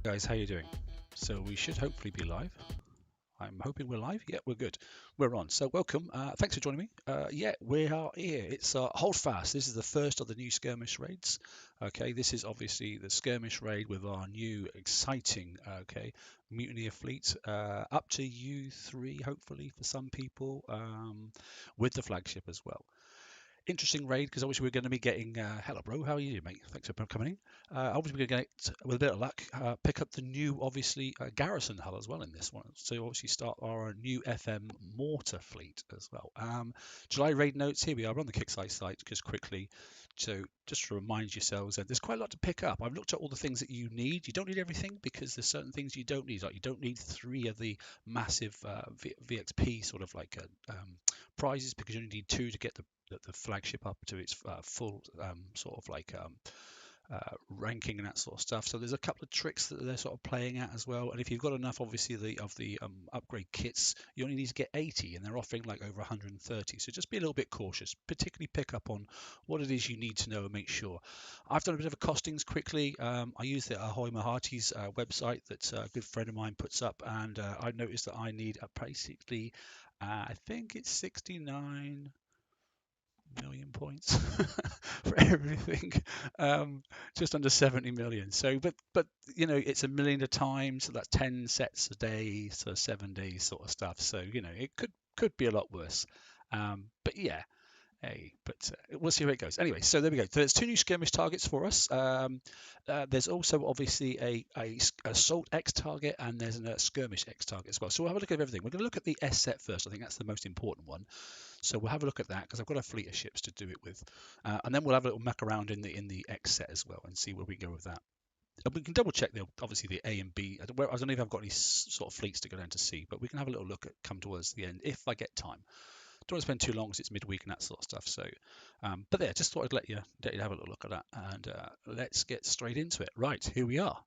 Guys, how you doing? So we should hopefully be live. I'm hoping we're live. Yeah, we're good. We're on. So welcome. Thanks for joining me. Yeah, we are here. It's Hold Fast. This is the first of the new skirmish raids. Okay, this is obviously the skirmish raid with our new exciting Mutineer fleet up to U3 hopefully for some people with the flagship as well. Interesting raid because obviously we're going to be getting hello bro, how are you mate? Thanks for coming in. Obviously we're going to get, with a bit of luck, pick up the new obviously garrison hull as well in this one, so obviously start our new FM mortar fleet as well. July raid notes, here we are on the Kickside site just quickly. So just to remind yourselves that there's quite a lot to pick up. I've looked at all the things that you need. You don't need everything because there's certain things you don't need. Like you don't need 3 of the massive VXP sort of like prizes because you only need 2 to get the flagship up to its full sort of like ranking and that sort of stuff. So there's a couple of tricks that they're sort of playing at as well. And if you've got enough, obviously, of the upgrade kits, you only need to get 80, and they're offering like over 130. So just be a little bit cautious, particularly pick up on what it is you need to know and make sure. I've done a bit of a costings quickly. I use the Ahoy Mahati's website that a good friend of mine puts up, and I noticed that I need basically, I think it's 69 million points for everything, just under 70 million. So but you know, it's a million a time, so that's 10 sets a day, so 7 days sort of stuff. So you know, it could be a lot worse. But yeah, hey, but we'll see how it goes. Anyway, so there we go. So there's 2 new skirmish targets for us. There's also obviously a assault X target, and there's a skirmish X target as well. So we'll have a look at everything. We're going to look at the S set first. I think that's the most important one. So we'll have a look at that because I've got a fleet of ships to do it with, and then we'll have a little muck around in the X set as well and see where we go with that. And we can double check obviously the A and B. I don't know if I've got any sort of fleets to go down to see, but we can have a little look at come towards the end if I get time. Don't want to spend too long because it's midweek and that sort of stuff. So, but there, just thought I'd let you have a little look at that, and let's get straight into it. Right, here we are.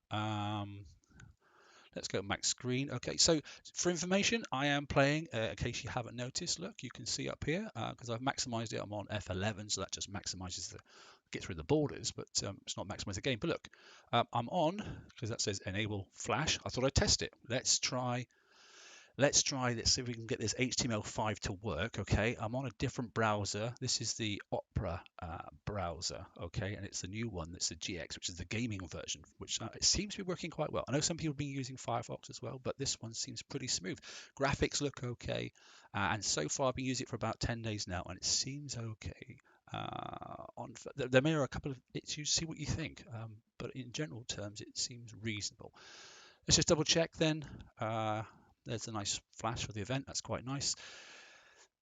Let's go max screen. Okay, so for information, I am playing, in case you haven't noticed, look, you can see up here, because I've maximized it, I'm on F11, so that just maximizes get through the borders, but it's not maximize the game. But look, I'm on, because that says enable flash. I thought I'd test it. Let's see if we can get this HTML5 to work. Okay, I'm on a different browser. This is the Opera browser, okay, and it's the new one. That's the GX, which is the gaming version, which it seems to be working quite well. I know some people have been using Firefox as well, but this one seems pretty smooth. Graphics look okay, and so far I've been using it for about 10 days now, and it seems okay. There may are a couple of issues. See what you think, but in general terms, it seems reasonable. Let's just double check then. There's a nice flash for the event. That's quite nice.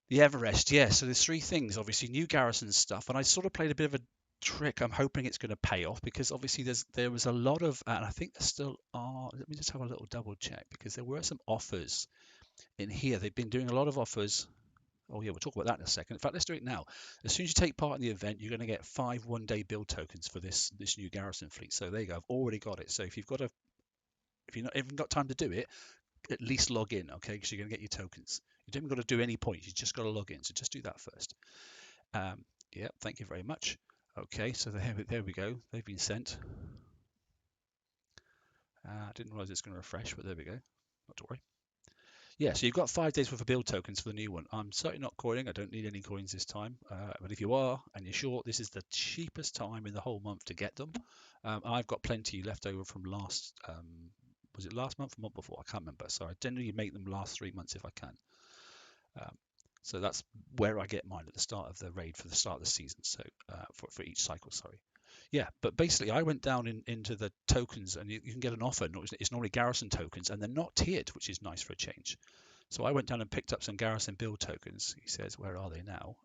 The Everest, yeah. So there's 3 things. Obviously, new garrison stuff, and I sort of played a bit of a trick. I'm hoping it's going to pay off because obviously there was a lot of, and I think there still are. Let me just have a little double check because there were some offers in here. They've been doing a lot of offers. Oh yeah, we'll talk about that in a second. In fact, let's do it now. As soon as you take part in the event, you're going to get 5 one-day build tokens for this new garrison fleet. So there you go. I've already got it. So if you've not even got time to do it, at least log in, okay? Because you're going to get your tokens. You don't even got to do any points. You just got to log in. So just do that first. Yeah, thank you very much. Okay, so there we go. They've been sent. I didn't realize it's going to refresh, but there we go. Not to worry. Yeah, so you've got 5 days worth of build tokens for the new one. I'm certainly not coining. I don't need any coins this time. But if you are and you're short, this is the cheapest time in the whole month to get them. I've got plenty left over from last. Was it last month or month before? I can't remember. So I generally make them last 3 months if I can. So that's where I get mine at the start of the raid for the start of the season. So for each cycle, sorry. Yeah, but basically I went down into the tokens, and you can get an offer. It's normally garrison tokens, and they're not tiered, which is nice for a change. So I went down and picked up some garrison build tokens. He says, where are they now?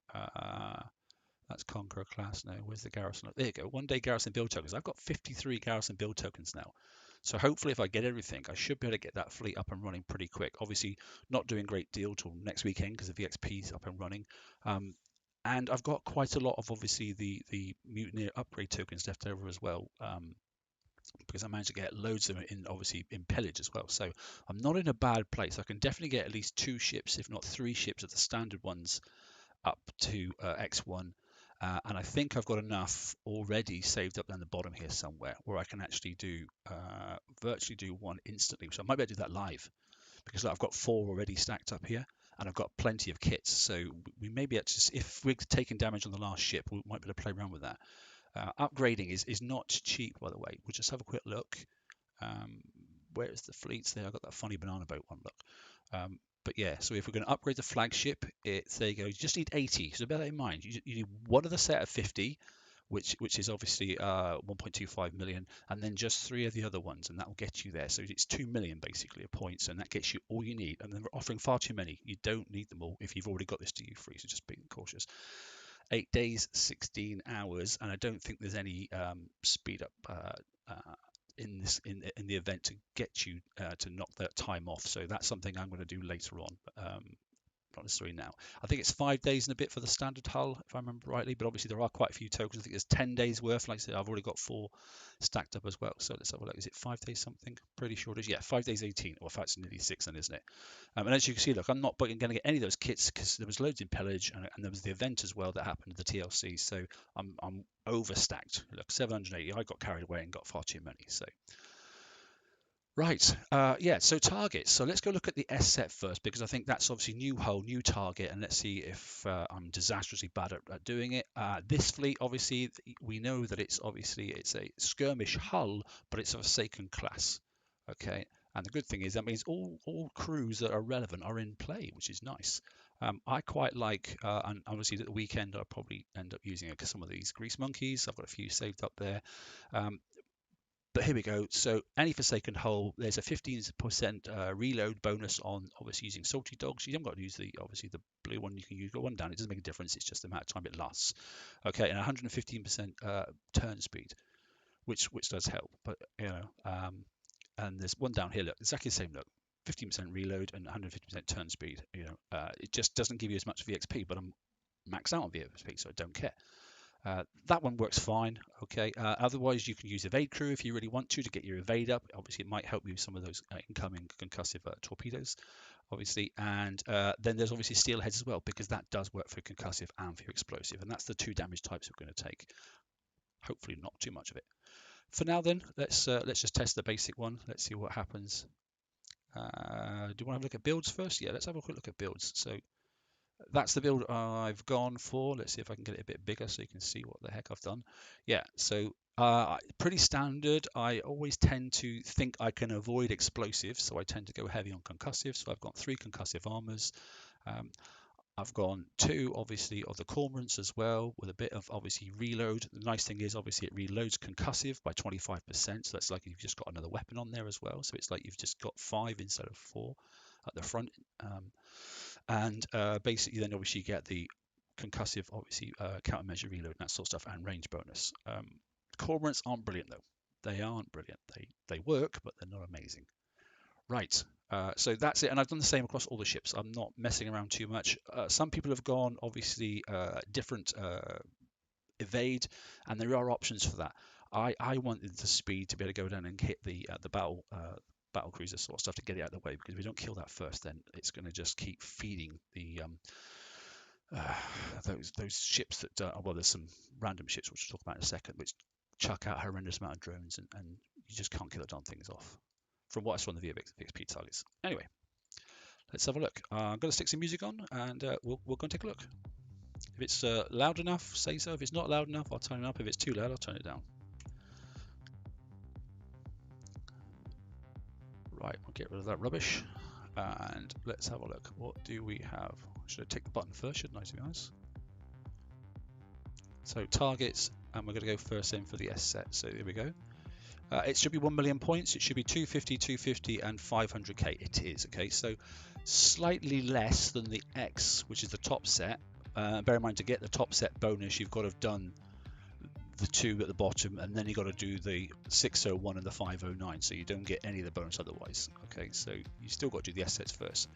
That's Conqueror class. No, where's the garrison? There you go. 1 day garrison build tokens. I've got 53 garrison build tokens now. So hopefully if I get everything, I should be able to get that fleet up and running pretty quick. Obviously not doing great deal till next weekend because the VXP is up and running. And I've got quite a lot of obviously the Mutineer upgrade tokens left over as well. Because I managed to get loads of them in obviously in pillage as well. So I'm not in a bad place. I can definitely get at least 2 ships, if not 3 ships of the standard ones up to X1. And I think I've got enough already saved up down the bottom here somewhere where I can actually do virtually do one instantly. So I might be able to do that live because look, I've got 4 already stacked up here and I've got plenty of kits. So we may be able to, if we're taking damage on the last ship, we might be able to play around with that. Upgrading is not cheap, by the way. We'll just have a quick look. Where's the fleets there? I've got that funny banana boat one, look. But yeah, so if we're going to upgrade the flagship, there you go. You just need 80. So bear that in mind. You need one of the set of 50, which is obviously 1.25 million, and then just 3 of the other ones, and that will get you there. So it's 2 million basically of points, and that gets you all you need. And then we're offering far too many. You don't need them all if you've already got this DU3, so just being cautious. 8 days, 16 hours, and I don't think there's any speed up in the event to get you to knock that time off. So that's something I'm going to do later on. Not necessarily now. I think it's 5 days and a bit for the standard hull, if I remember rightly, but obviously there are quite a few tokens. I think there's 10 days worth. Like I said, I've already got 4 stacked up as well. So let's have a look. Is it 5 days something? Pretty sure it is. Yeah, 5 days 18. Well, in fact, it's nearly 6 then, isn't it? And as you can see, look, I'm not going to get any of those kits because there was loads in pillage and there was the event as well that happened at the TLC. So I'm overstacked. Look, 780. I got carried away and got far too many. So. Right, yeah, so targets. So let's go look at the S set first because I think that's obviously new hull, new target, and let's see if I'm disastrously bad at doing it. This fleet, obviously, we know that it's a skirmish hull, but it's of a second class. Okay, and the good thing is that means all crews that are relevant are in play, which is nice. I quite like, and obviously at the weekend I'll probably end up using some of these grease monkeys. I've got a few saved up there. But here we go. So any Forsaken hull, there's a 15% reload bonus on obviously using salty dogs. You haven't got to use obviously the blue one. You can use one down. It doesn't make a difference. It's just the amount of time it lasts. Okay, and 115% turn speed, which does help. But and there's one down here. Look, exactly the same. Look, 15% reload and 150% turn speed. It just doesn't give you as much VXP, but I'm maxed out on VXP, so I don't care. That one works fine. Okay. Otherwise, you can use evade crew if you really want to get your evade up. Obviously, it might help you with some of those incoming concussive torpedoes, obviously. And then there's obviously steelheads as well because that does work for concussive and for explosive, and that's the 2 damage types we're going to take. Hopefully, not too much of it. For now, then let's just test the basic one. Let's see what happens. Do you want to have a look at builds first? Yeah, let's have a quick look at builds. So. That's the build I've gone for. Let's see if I can get it a bit bigger so you can see what the heck I've done. Yeah, so pretty standard. I always tend to think I can avoid explosives, so I tend to go heavy on concussive. So I've got 3 concussive armors. I've gone 2, obviously, of the cormorants as well, with a bit of, obviously, reload. The nice thing is, obviously, it reloads concussive by 25%. So that's like you've just got another weapon on there as well. So it's like you've just got 5 instead of 4 at the front. And basically then obviously you get the concussive, obviously countermeasure reload and that sort of stuff and range bonus. Cormorants aren't brilliant though. They aren't brilliant. They work, but they're not amazing. Right, so that's it. And I've done the same across all the ships. I'm not messing around too much. Some people have gone obviously different evade, and there are options for that. I wanted the speed to be able to go down and hit the battle cruiser sort of stuff to get it out of the way, because if we don't kill that first, then it's going to just keep feeding the those ships that well, there's some random ships which we'll talk about in a second, which chuck out a horrendous amount of drones, and you just can't kill the darn things off. From what I saw on the VXP targets. Anyway, let's have a look. I'm going to stick some music on, and we'll go and take a look. If it's loud enough, say so. If it's not loud enough, I'll turn it up. If it's too loud, I'll turn it down. Right, we'll get rid of that rubbish. And let's have a look. What do we have? Should I take the button first, shouldn't I, to be honest? So targets, and we're going to go first in for the S set. So here we go. It should be 1 million points. It should be 250, 250, and 500k. It is, okay? So slightly less than the X, which is the top set. Bear in mind, to get the top set bonus, you've got to have done the 2 at the bottom, and then you've got to do the 601 and the 509, so you don't get any of the bonus otherwise. Okay, so you still got to do the S sets first.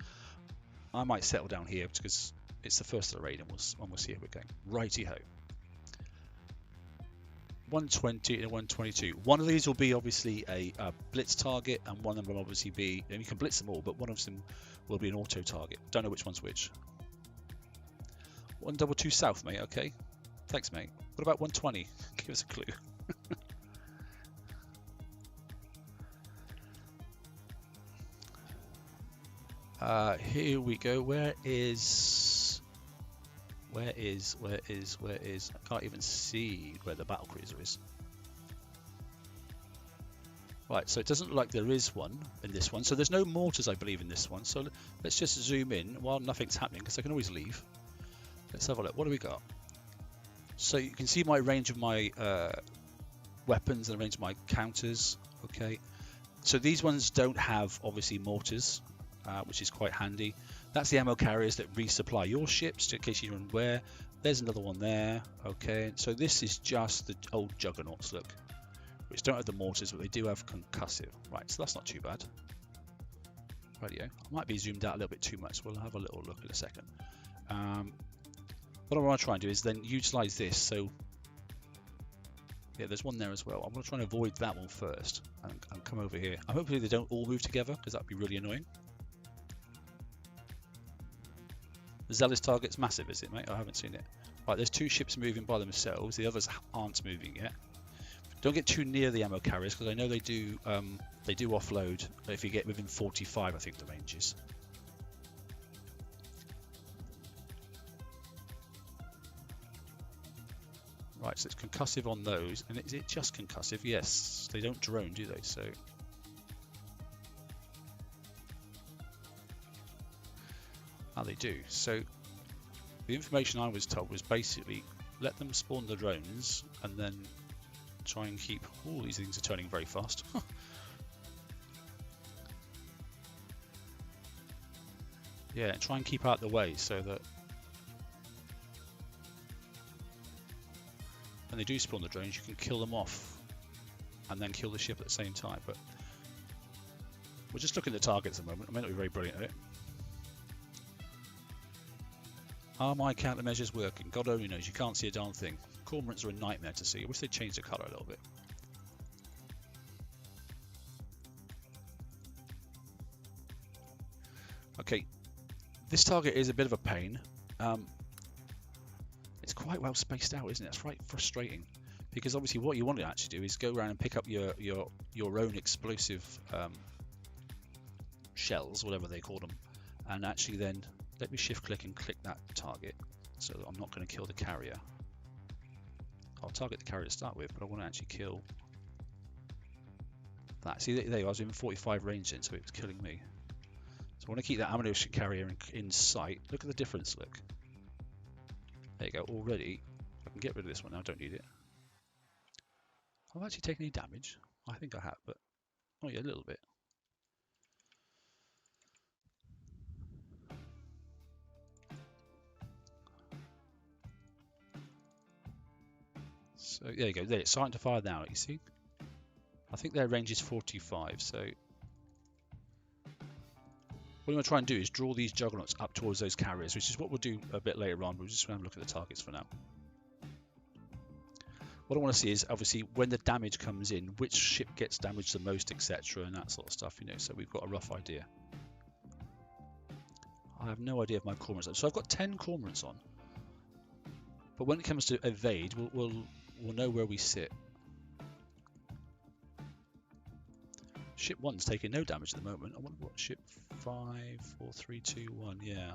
I might settle down here because it's the first of the raid, and we'll see how we're going. Righty-ho. 120 and 122. One of these will be obviously a blitz target, and one of them will obviously be, and you can blitz them all, but one of them will be an auto target. Don't know which one's which. 122 south, mate. Okay. Thanks, mate. What about 120? Give us a clue. Here we go. Where is? I can't even see where the battle cruiser is. Right, so it doesn't look like there is one in this one. So there's no mortars, I believe, in this one. So let's just zoom in while nothing's happening, because I can always leave. Let's have a look. What do we got? So you can see my range of my weapons and the range of my counters. Okay, so these ones don't have obviously mortars, which is quite handy. That's the ammo carriers that resupply your ships in case you're unaware. There's another one there. Okay, so this is just the old juggernauts, look, which don't have the mortars, but they do have concussive. Right, so that's not too bad. Radio, I might be zoomed out a little bit too much. We'll have a little look in a second. What I want to try and do is then utilize this. So yeah, there's one there as well. I'm going to try and avoid that one first and come over here. I'm hoping they don't all move together, because that'd be really annoying. The Zealous target's massive, is it, mate? I haven't seen it. Right, there's two ships moving by themselves. The others aren't moving yet. Don't get too near the ammo carriers, because I know they do offload if you get within 45, I think the range is. Right, so it's concussive on those. And is it just concussive? Yes, they don't drone, do they? So they do. So the information I was told was basically let them spawn the drones and then try and keep... all these things are turning very fast. Yeah, and try and keep out the way so that when they do spawn the drones, you can kill them off and then kill the ship at the same time. But we're just looking at the targets at the moment. I may not be very brilliant at it. Are my countermeasures working? God only knows. You can't see a darn thing. Cormorants are a nightmare to see. I wish they'd change the colour a little bit. Okay, this target is a bit of a pain. It's quite well spaced out, isn't it? It's right frustrating, because obviously what you want to actually do is go around and pick up your own explosive shells, whatever they call them, and actually then let me shift click and click that target, so that I'm not going to kill the carrier. I'll target the carrier to start with, but I want to actually kill that. See, there I was in 45 range in, so it was killing me. So I want to keep that ammunition carrier in sight. Look at the difference, look. There you go, already. I can get rid of this one now, I don't need it. Have I actually taken any damage? I think I have, but oh yeah, a little bit. So there you go, there, it's starting to fire now, you see. I think their range is 45, so what I'm going to try and do is draw these juggernauts up towards those carriers, which is what we'll do a bit later on. We'll just have a look at the targets for now. What I want to see is obviously when the damage comes in, which ship gets damaged the most, etc., and that sort of stuff, you know, so we've got a rough idea. I have no idea if my cormorants are. So I've got 10 cormorants on. But when it comes to evade, we'll know where we sit. Ship 1's taking no damage at the moment. I wonder what ship 5, 4, 3, 2, 1, yeah.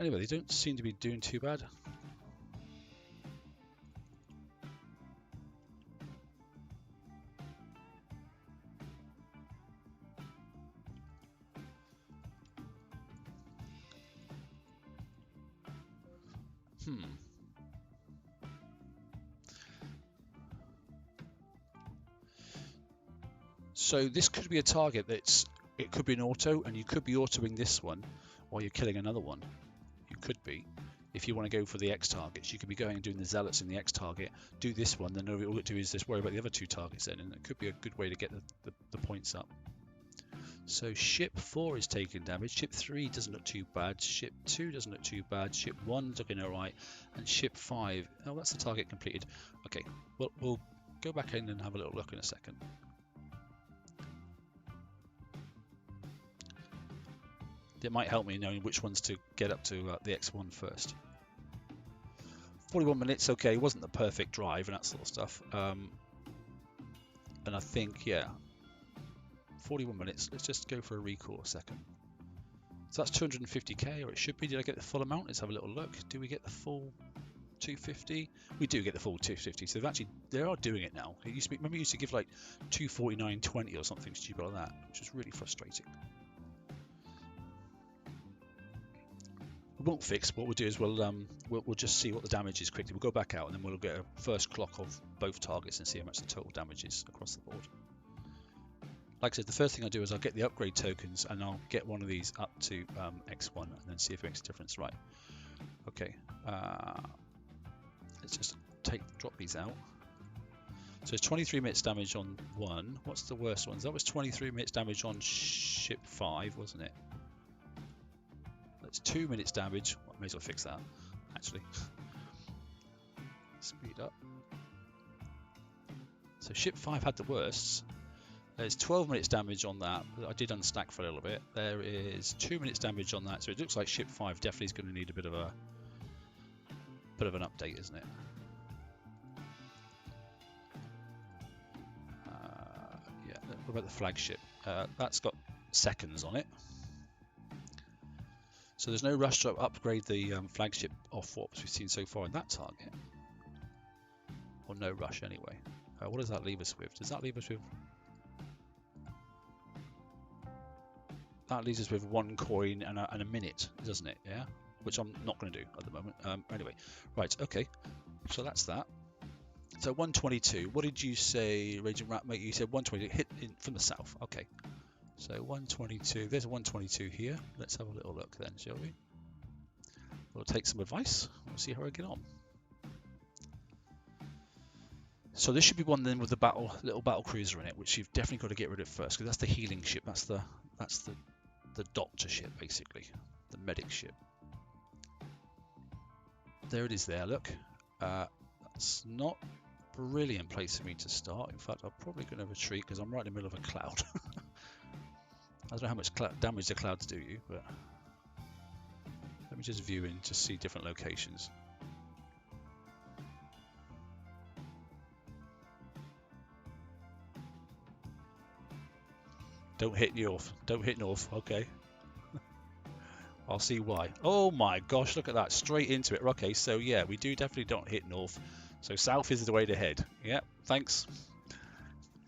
Anyway, they don't seem to be doing too bad. So this could be a target it could be an auto, and you could be autoing this one while you're killing another one. You could be. If you want to go for the X targets, you could be going and doing the zealots in the X target, do this one, then all it do is just worry about the other two targets then, and it could be a good way to get the points up. So ship 4 is taking damage, ship 3 doesn't look too bad, ship 2 doesn't look too bad, ship 1's looking alright, and ship 5, oh, that's the target completed. Okay, well, we'll go back in and have a little look in a second. It might help me knowing which ones to get up to the X1 first. 41 minutes, okay, it wasn't the perfect drive and that sort of stuff. And I think, yeah, 41 minutes. Let's just go for a recall a second. So that's 250k, or it should be. Did I get the full amount? Let's have a little look. Do we get the full 250? We do get the full 250. So they are doing it now. It used to be, remember, it used to give like 249.20 or something stupid like that, which is really frustrating. We won't fix. What we'll do is we'll just see what the damage is quickly. We'll go back out and then we'll get a first clock of both targets and see how much the total damage is across the board. Like I said, the first thing I do is I'll get the upgrade tokens and I'll get one of these up to X1 and then see if it makes a difference. Right. Okay. Let's just drop these out. So it's 23 minutes damage on one. What's the worst ones? That was 23 minutes damage on ship 5, wasn't it? That's 2 minutes damage. Well, I may as well fix that, actually. Speed up. So ship 5 had the worst. There's 12 minutes damage on that. I did unstack for a little bit. There is 2 minutes damage on that. So it looks like ship 5 definitely is going to need a bit of an update, isn't it? Yeah. What about the flagship? That's got seconds on it. So there's no rush to upgrade the flagship off what we've seen so far in that target. Or no rush anyway. What does that leave us with? Does that leave us with... That leaves us with 1 coin and a minute, doesn't it? Yeah, which I'm not going to do at the moment. Anyway, right, okay. So that's that. So 122. What did you say, Raging Rat Mate? You said 120. Hit in from the south. Okay. So 122. There's a 122 here. Let's have a little look then, shall we? We'll take some advice. We'll see how I get on. So this should be one then with the little battle cruiser in it, which you've definitely got to get rid of first, because that's the healing ship. That's the doctor ship, basically, the medic ship. There it is. There, look. That's not a brilliant place for me to start. In fact, I'm probably going to retreat because I'm right in the middle of a cloud. I don't know how much damage the clouds do you, but let me just view in to see different locations. Don't hit north. Don't hit north. Okay. I'll see why. Oh my gosh, look at that. Straight into it. Okay, so yeah, we do definitely don't hit north. So south is the way to head. Yeah, thanks.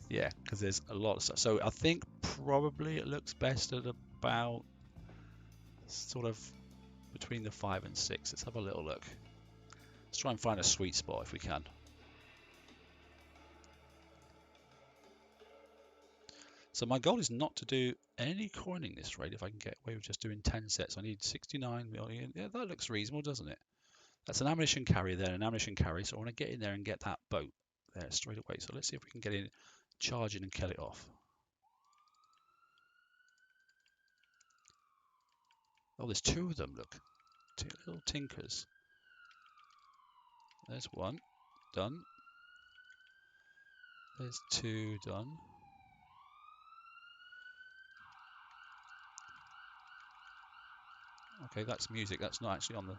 Yeah, because there's a lot of stuff. So I think probably it looks best at about sort of between the 5 and 6. Let's have a little look. Let's try and find a sweet spot if we can. So my goal is not to do any coining this raid if I can get away with just doing 10 sets. I need 69 million. Yeah, that looks reasonable, doesn't it? That's an ammunition carrier there, an ammunition carrier. So I want to get in there and get that boat there straight away. So let's see if we can get in, charge in and kill it off. Oh, there's 2 of them, look. 2 little tinkers. There's 1. Done. There's 2 done. Okay, that's music. That's not actually on the...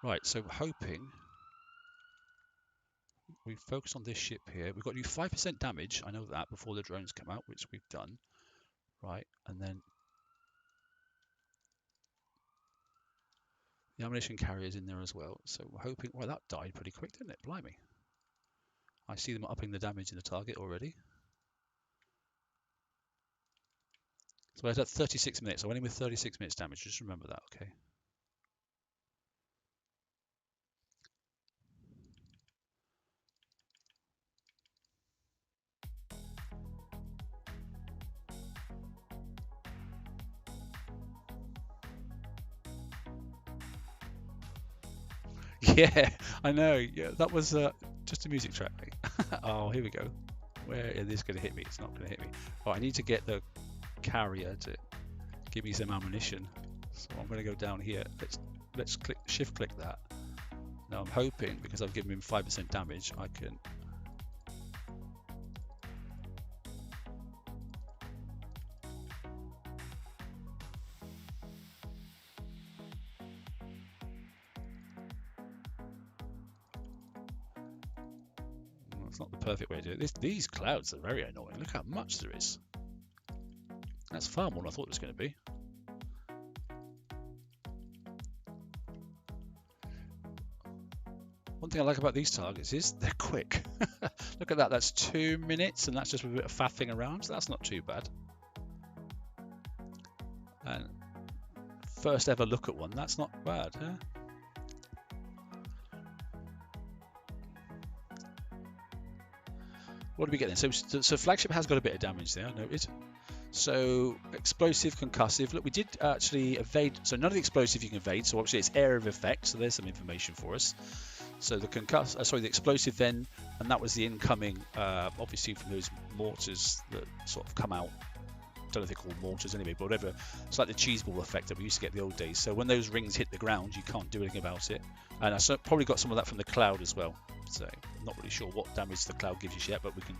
Right, so hoping... We focus on this ship here. We've got to do 5% damage. I know that before the drones come out, which we've done. Right, and then... The ammunition carrier's in there as well. So we're hoping... Well, that died pretty quick, didn't it? Blimey. I see them upping the damage in the target already. So I was at 36 minutes. I went in with 36 minutes damage. Just remember that, okay? Yeah, I know. Yeah, that was just a music track. Oh, here we go. Where is this going to hit me? It's not going to hit me. Oh, I need to get the carrier to give me some ammunition. So I'm going to go down here. Let's shift click that. Now I'm hoping, because I've given him 5% damage, I can... It's not the perfect way to do it. These clouds are very annoying. Look how much there is. That's far more than I thought it was going to be. One thing I like about these targets is they're quick. Look at that, that's 2 minutes, and that's just with a bit of faffing around, so that's not too bad. And first ever look at one, that's not bad, huh? What do we get then? So flagship has got a bit of damage there, I noted. So explosive, concussive. Look, we did actually evade. So none of the explosive you can evade. So obviously it's area of effect. So there's some information for us. So the the explosive then, and that was the incoming, obviously from those mortars that sort of come out. Don't know if they're called mortars anyway, but whatever. It's like the cheese ball effect that we used to get in the old days. So when those rings hit the ground, you can't do anything about it. And I probably got some of that from the cloud as well. So I'm not really sure what damage the cloud gives you yet, but we can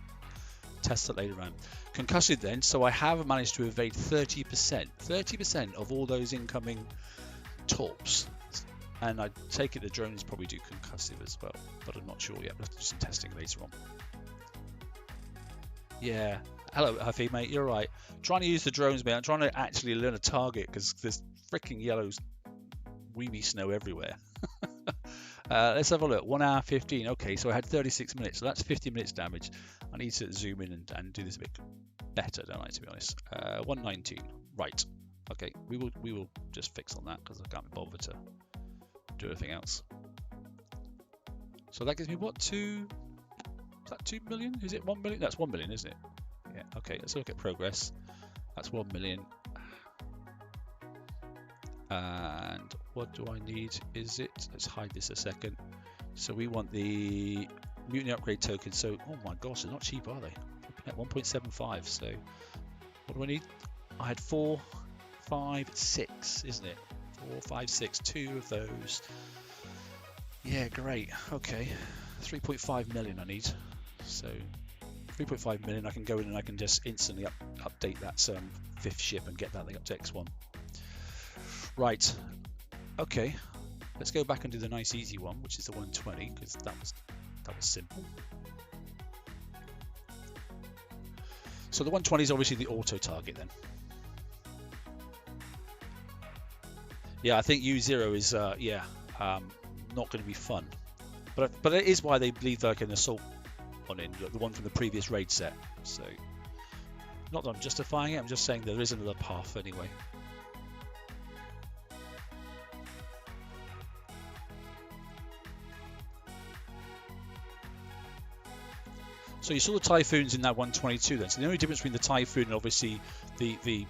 test it later on. Concussive then, so I have managed to evade 30% of all those incoming torps. And I take it the drones probably do concussive as well, but I'm not sure yet. We'll have to do some testing later on. Yeah, hello Huffy mate, you're right. Trying to use the drones, mate. I'm trying to actually learn a target because there's freaking yellow weeby snow everywhere. Let's have a look. 1 hour 15. Okay, so I had 36 minutes, so that's 50 minutes damage. I need to zoom in and do this a bit better, don't I, to be honest. 119. Right. Okay, we will just fix on that because I can't be bothered to do anything else. So that gives me what, is that 2 million? Is it 1 million? That's 1 million, isn't it? Yeah. Okay, let's look at progress. That's 1 million. And what do I need? Is it? Let's hide this a second. So we want the mutiny upgrade token. So, oh my gosh, they're not cheap, are they? At 1.75. So, what do I need? I had 4, 5, 6, isn't it? 4, 5, 6. 2 of those. Yeah, great. Okay, 3.5 million I need. So, 3.5 million. I can go in and I can just instantly update that 5th ship and get that thing up to X1. Right, okay, let's go back and do the nice easy one, which is the 120, because that was simple. So the 120 is obviously the auto target then. Yeah, I think U0 is not going to be fun, but it is why they leave like an assault on in the one from the previous raid set. So not that I'm justifying it, I'm just saying there is another path anyway. So you saw the Typhoons in that 122 then. So the only difference between the Typhoon and obviously the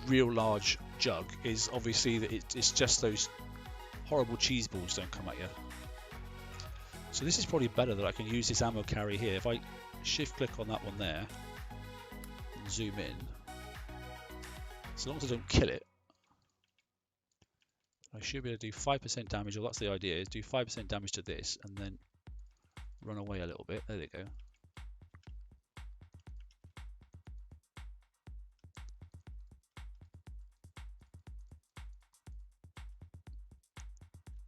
real large jug is obviously that it's just those horrible cheese balls don't come at you. So this is probably better that I can use this ammo carry here. If I shift click on that one there and zoom in, so long as I don't kill it, I should be able to do 5% damage, or that's the idea, is do 5% damage to this and then run away a little bit. There they go.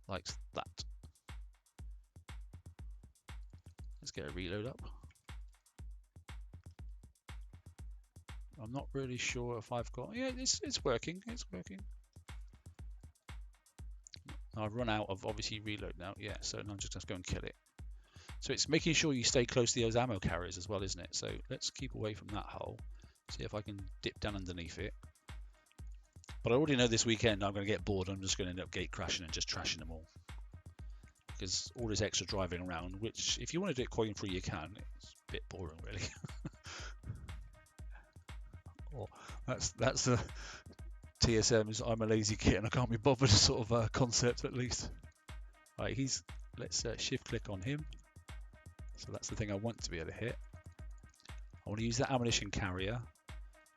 Like that. Let's get a reload up. I'm not really sure if I've got... Yeah, it's working. It's working. I've run out of obviously reload now. Yeah, so now I'm just going to go and kill it. So it's making sure you stay close to those ammo carriers as well, isn't it? So let's keep away from that hole. See if I can dip down underneath it. But I already know this weekend I'm going to get bored. I'm just going to end up gate crashing and just trashing them all. Because all this extra driving around, which if you want to do it coin free, you can. It's a bit boring, really. Or that's the TSM's I'm a lazy kid and I can't be bothered sort of concept at least. Right, let's shift click on him. So that's the thing I want to be able to hit. I want to use that ammunition carrier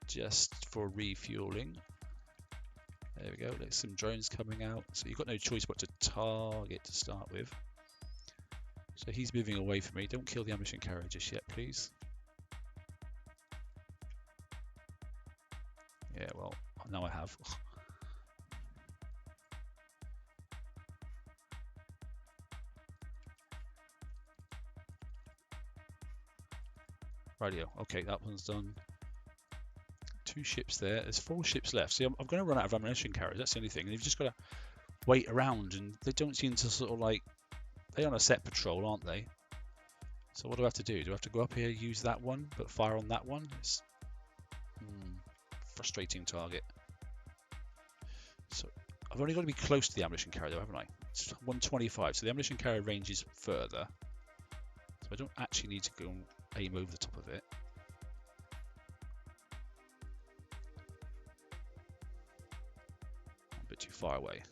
just for refueling. There we go, there's some drones coming out. So you've got no choice but to target to start with. So he's moving away from me. Don't kill the ammunition carrier just yet, please. Yeah, well, now I have. Radio. Okay, that one's done. 2 ships there. There's 4 ships left. See, I'm going to run out of ammunition carriers. That's the only thing. And you've just got to wait around, and they don't seem to sort of like... They're on a set patrol, aren't they? So what do I have to do? Do I have to go up here, use that one, but fire on that one? It's frustrating target. So I've only got to be close to the ammunition carrier though, haven't I? It's 125, so the ammunition carrier range is further. So I don't actually need to go and aim over the top of it. I'm a bit too far away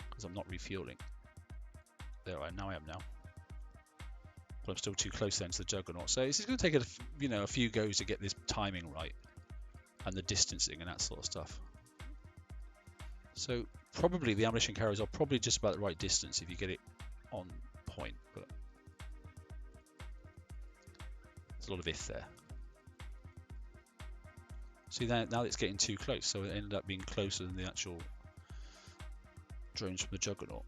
because I'm not refueling. There I am, now I am now. But I'm still too close then to the Juggernaut. So this is going to take a few goes to get this timing right and the distancing and that sort of stuff. So probably the ammunition carriers are probably just about the right distance if you get it on point, but there's a lot of if there. See, now it's getting too close, so it ended up being closer than the actual drones from the Juggernaut.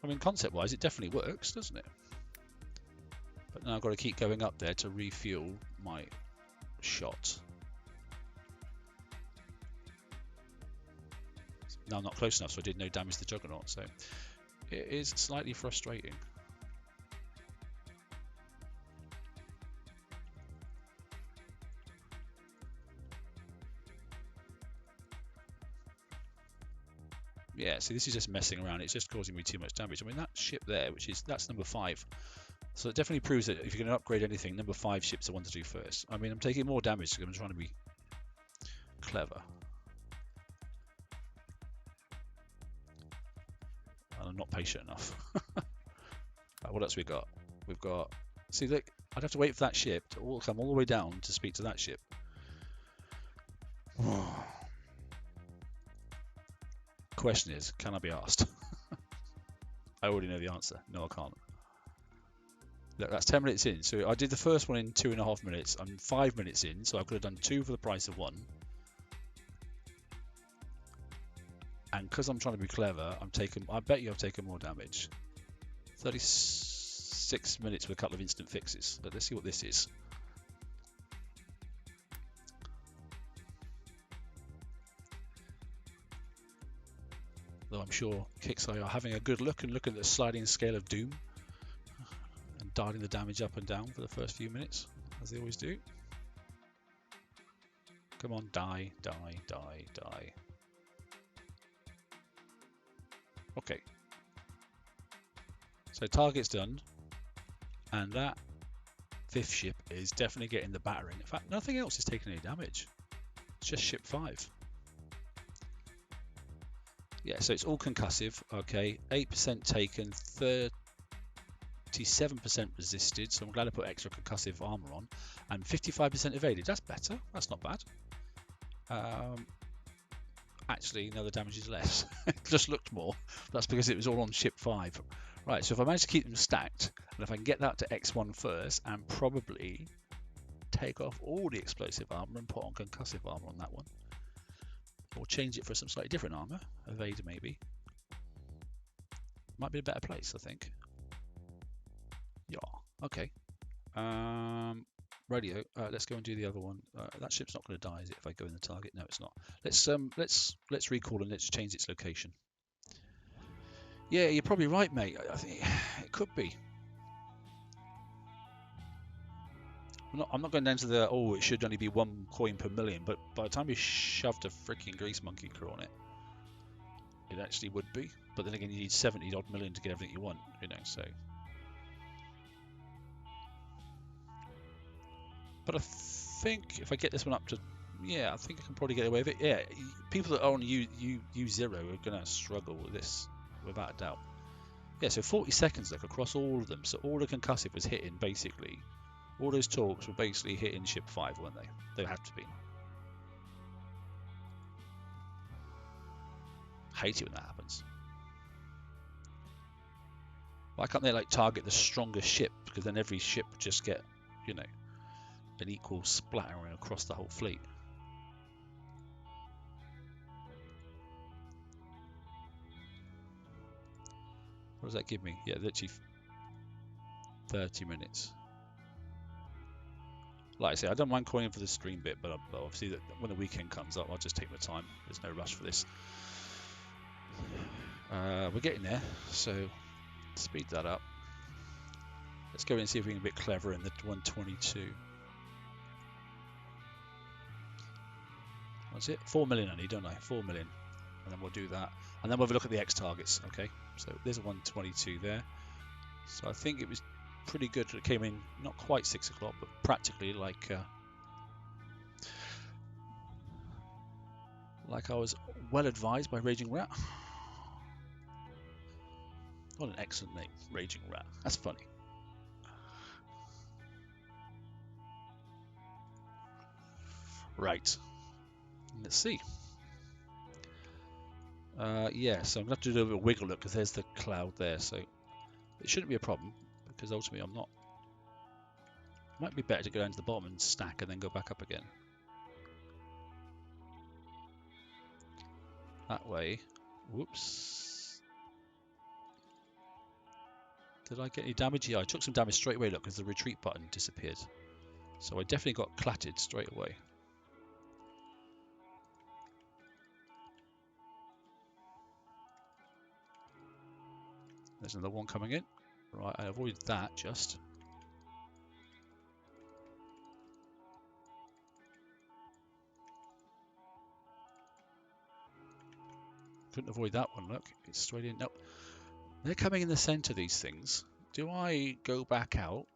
I mean, concept-wise, it definitely works, doesn't it? But now I've got to keep going up there to refuel my shot. Now I'm not close enough, so I did no damage to the Juggernaut, so it is slightly frustrating. Yeah, see, this is just messing around. It's just causing me too much damage. I mean, that ship there, that's number 5. So it definitely proves that if you're going to upgrade anything, number 5 ship's the one to do first. I mean, I'm taking more damage because I'm trying to be clever. And I'm not patient enough. What else we got? We've got... See, look, I'd have to wait for that ship to come all the way down to speak to that ship. Question is, can I be asked? I already know the answer. No, I can't. Look, that's 10 minutes in. So I did the first one in 2.5 minutes. I'm 5 minutes in, so I could have done 2 for the price of 1. And because I'm trying to be clever, I bet you I've taken more damage. 36 minutes with a couple of instant fixes. But let's see what this is. Though I'm sure Kixeye are having a good look and looking at the sliding scale of doom and dialing the damage up and down for the first few minutes, as they always do. Come on, die, die, die, die. Okay. So target's done, and that 5th ship is definitely getting the battering. In fact, nothing else is taking any damage. It's just ship 5. Yeah, so it's all concussive. Okay, 8% taken, 37% resisted. So I'm glad I put extra concussive armor on, and 55% evaded. That's better. That's not bad. Actually, no, the damage is less. It just looked more. That's because it was all on ship 5. Right, so if I manage to keep them stacked, and if I can get that to X1 first, and probably take off all the explosive armor and put on concussive armor on that one, or change it for some slightly different armor, evade maybe, might be a better place, I think. Yeah, okay. Radio. Let's go and do the other one. That ship's not going to die, is it? If I go in the target, no, it's not. Let's recall and let's change its location. Yeah, you're probably right, mate. I think it could be. I'm not going down to the it should only be 1 coin per million, but by the time you shoved a freaking grease monkey crew on it, it actually would be. But then again, you need 70 odd million to get everything you want, so. But I think if I get this one up to, I think I can probably get away with it. Yeah, people that own U0 are going to struggle with this, without a doubt. Yeah, so 40 seconds, look, across all of them. So all the concussive was hitting, basically. All those talks were basically hitting ship 5, weren't they? They have to be. Hate it when that happens. Why can't they target the strongest ship? Because then every ship would just get, an equal splattering across the whole fleet. What does that give me? Yeah, literally 30 minutes. Like I say, I don't mind calling in for the stream bit, but obviously when the weekend comes up, I'll just take my time. There's no rush for this. We're getting there, so speed that up. Let's go in and see if we can be a bit clever in the 122. What's it? 4 million I need, don't I? 4 million. And then we'll do that. And then we'll have a look at the X targets, okay? So there's a 122 there. So I think it was pretty good. It came in not quite 6 o'clock, but practically like I was well advised by Raging Rat. What an excellent name, Raging Rat. That's funny. Right. Let's see. Yeah, so I'm going to have to do a bit of a wiggle look because there's the cloud there. So it shouldn't be a problem because ultimately I'm not. It might be better to go down to the bottom and stack and then go back up again. That way. Whoops. Did I get any damage? Yeah, I took some damage straight away, look, because the retreat button disappeared. So I definitely got clatted straight away. There's another one coming in. Right, I avoided that just. Couldn't avoid that one, look. It's straight in. Nope. They're coming in the center, these things. Do I go back out?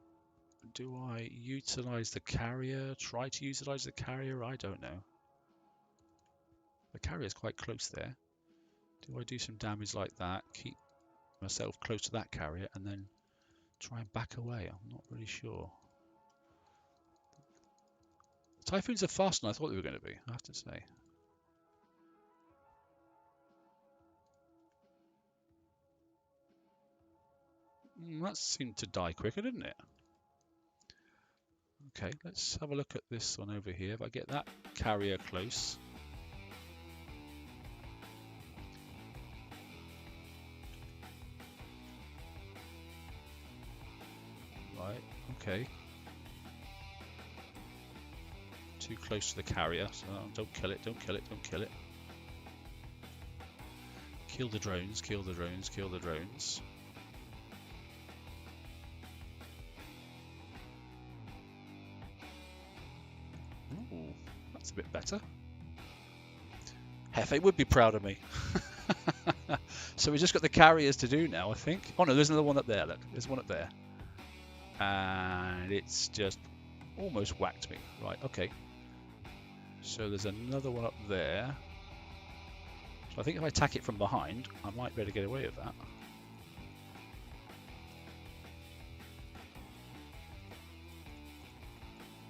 Do I utilize the carrier? Try to utilize the carrier? I don't know. The carrier's quite close there. Do I do some damage like that? Keep myself close to that carrier and then try and back away? I'm not really sure. The Typhoons are faster than I thought they were going to be, I have to say. That seemed to die quicker, didn't it? Okay, let's have a look at this one over here. If I get that carrier close. Right, okay. Too close to the carrier, so don't kill it, don't kill it, don't kill it. Kill the drones, kill the drones, kill the drones. Ooh, that's a bit better. Hefe would be proud of me. So we just got the carriers to do now, I think. Oh no, there's another one up there, look. There's one up there. And it's just almost whacked me. Right, okay. So there's another one up there. So I think if I attack it from behind, I might be able to get away with that.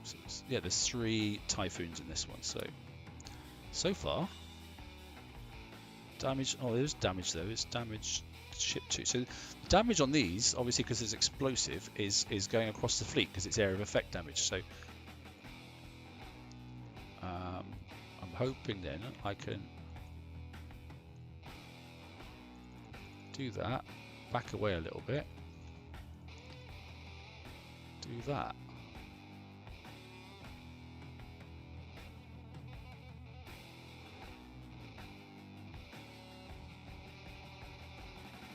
So yeah, there's 3 Typhoons in this one. So far, damage. Oh, there's damage though. It's damage ship 2. So the damage on these, obviously, because it's explosive, is going across the fleet because it's area of effect damage. So I'm hoping then I can do that, back away a little bit, do that.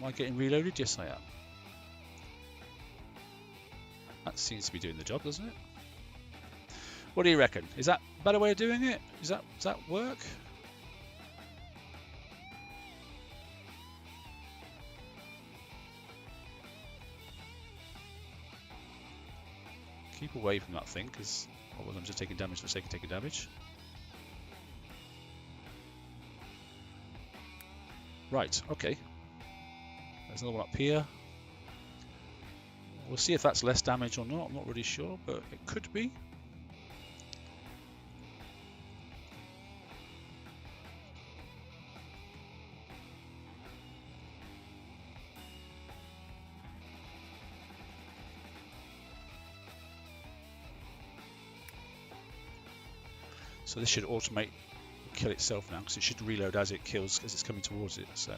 Am I getting reloaded? Yes, I am. That seems to be doing the job, doesn't it? What do you reckon? Is that a better way of doing it? Does that work? Keep away from that thing, because I'm just taking damage for the sake of taking damage. Right, okay. There's another one up here. We'll see if that's less damage or not. I'm not really sure, but it could be. So this should automate kill itself now, because it should reload as it kills, as it's coming towards it. So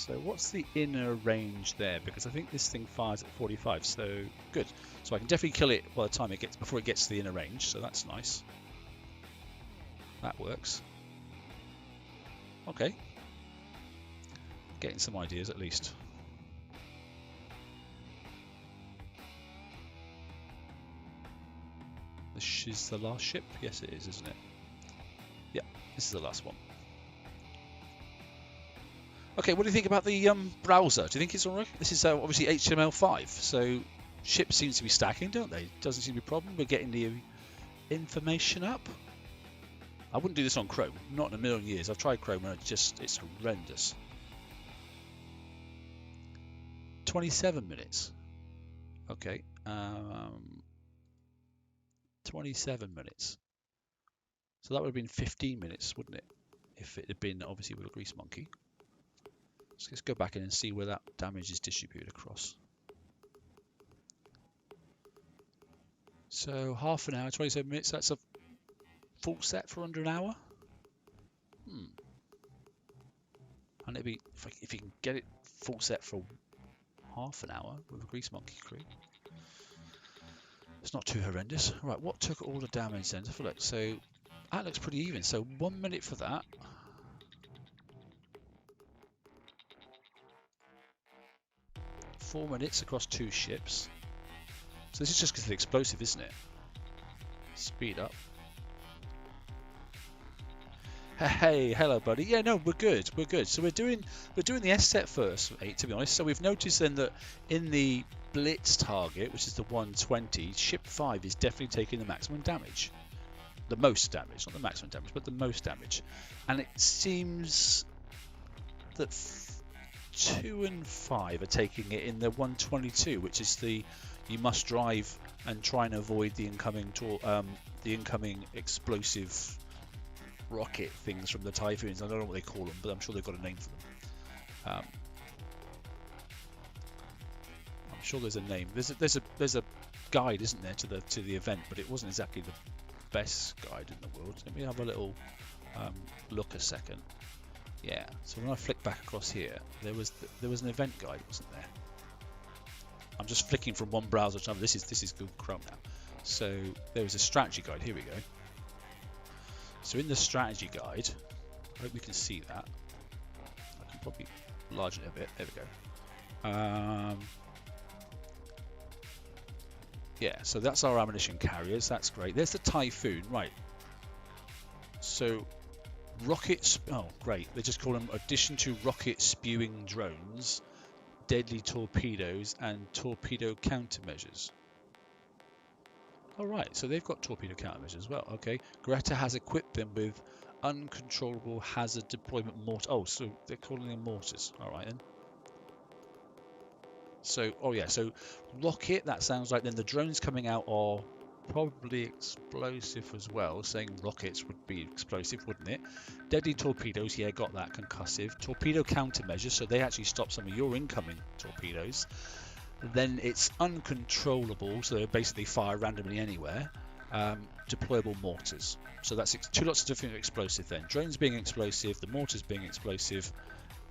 So what's the inner range there? Because I think this thing fires at 45, so good. So I can definitely kill it by the time it gets, before it gets to the inner range, so that's nice. That works. Okay. Getting some ideas at least. This is the last ship? Yes it is, isn't it? Yeah, this is the last one. Okay, what do you think about the browser? Do you think it's alright? This is obviously HTML5, so ships seem to be stacking, don't they? Doesn't seem to be a problem. We're getting the information up. I wouldn't do this on Chrome, not in a million years. I've tried Chrome and it's horrendous. 27 minutes. Okay, 27 minutes. So that would have been 15 minutes, wouldn't it? If it had been obviously with a grease monkey. So let's go back in and see where that damage is distributed across. So half an hour, 27 minutes, that's a full set for under an hour. And it'd be, if you can get it full set for half an hour with a grease monkey crew, it's not too horrendous. Right, what took all the damage then? Have a look. So that looks pretty even. So 1 minute for that. Four minutes across two ships. So this is just because of the explosive, isn't it? Speed up. Hey, hello, buddy. Yeah, no, we're good. We're good. So we're doing the S set first, 8, to be honest. So we've noticed then that in the blitz target, which is the 120, ship 5 is definitely taking the maximum damage. The most damage, not the maximum damage, but the most damage. And it seems that 2 and 5 are taking it in the 122, which is the you must drive and try and avoid the incoming explosive rocket things from the Typhoons. I don't know what they call them, but I'm sure they've got a name for them. I'm sure there's a name. There's a guide, isn't there, to the event, but it wasn't exactly the best guide in the world. Let me have a little look a second. Yeah, so when I flick back across here, there was an event guide, wasn't there? I'm just flicking from one browser to another. This is Google Chrome now. So there was a strategy guide. Here we go. So in the strategy guide, I hope we can see that. I can probably enlarge it a bit. There we go. Yeah, so that's our ammunition carriers. That's great. There's the Typhoon, right? So rockets. Oh, great. They just call them addition to rocket spewing drones, deadly torpedoes, and torpedo countermeasures. All right, so they've got torpedo countermeasures as well. Okay, Greta has equipped them with uncontrollable hazard deployment mortar. Oh, so they're calling them mortars. All right then. So, oh yeah, so rocket. That sounds like then the drones coming out are probably explosive as well. Saying rockets would be explosive, wouldn't it? Deadly torpedoes. Yeah, got that. Concussive. Torpedo countermeasures. So they actually stop some of your incoming torpedoes. Then it's uncontrollable, so they basically fire randomly anywhere. Deployable mortars. So that's two lots of different explosive then. Drones being explosive, the mortars being explosive,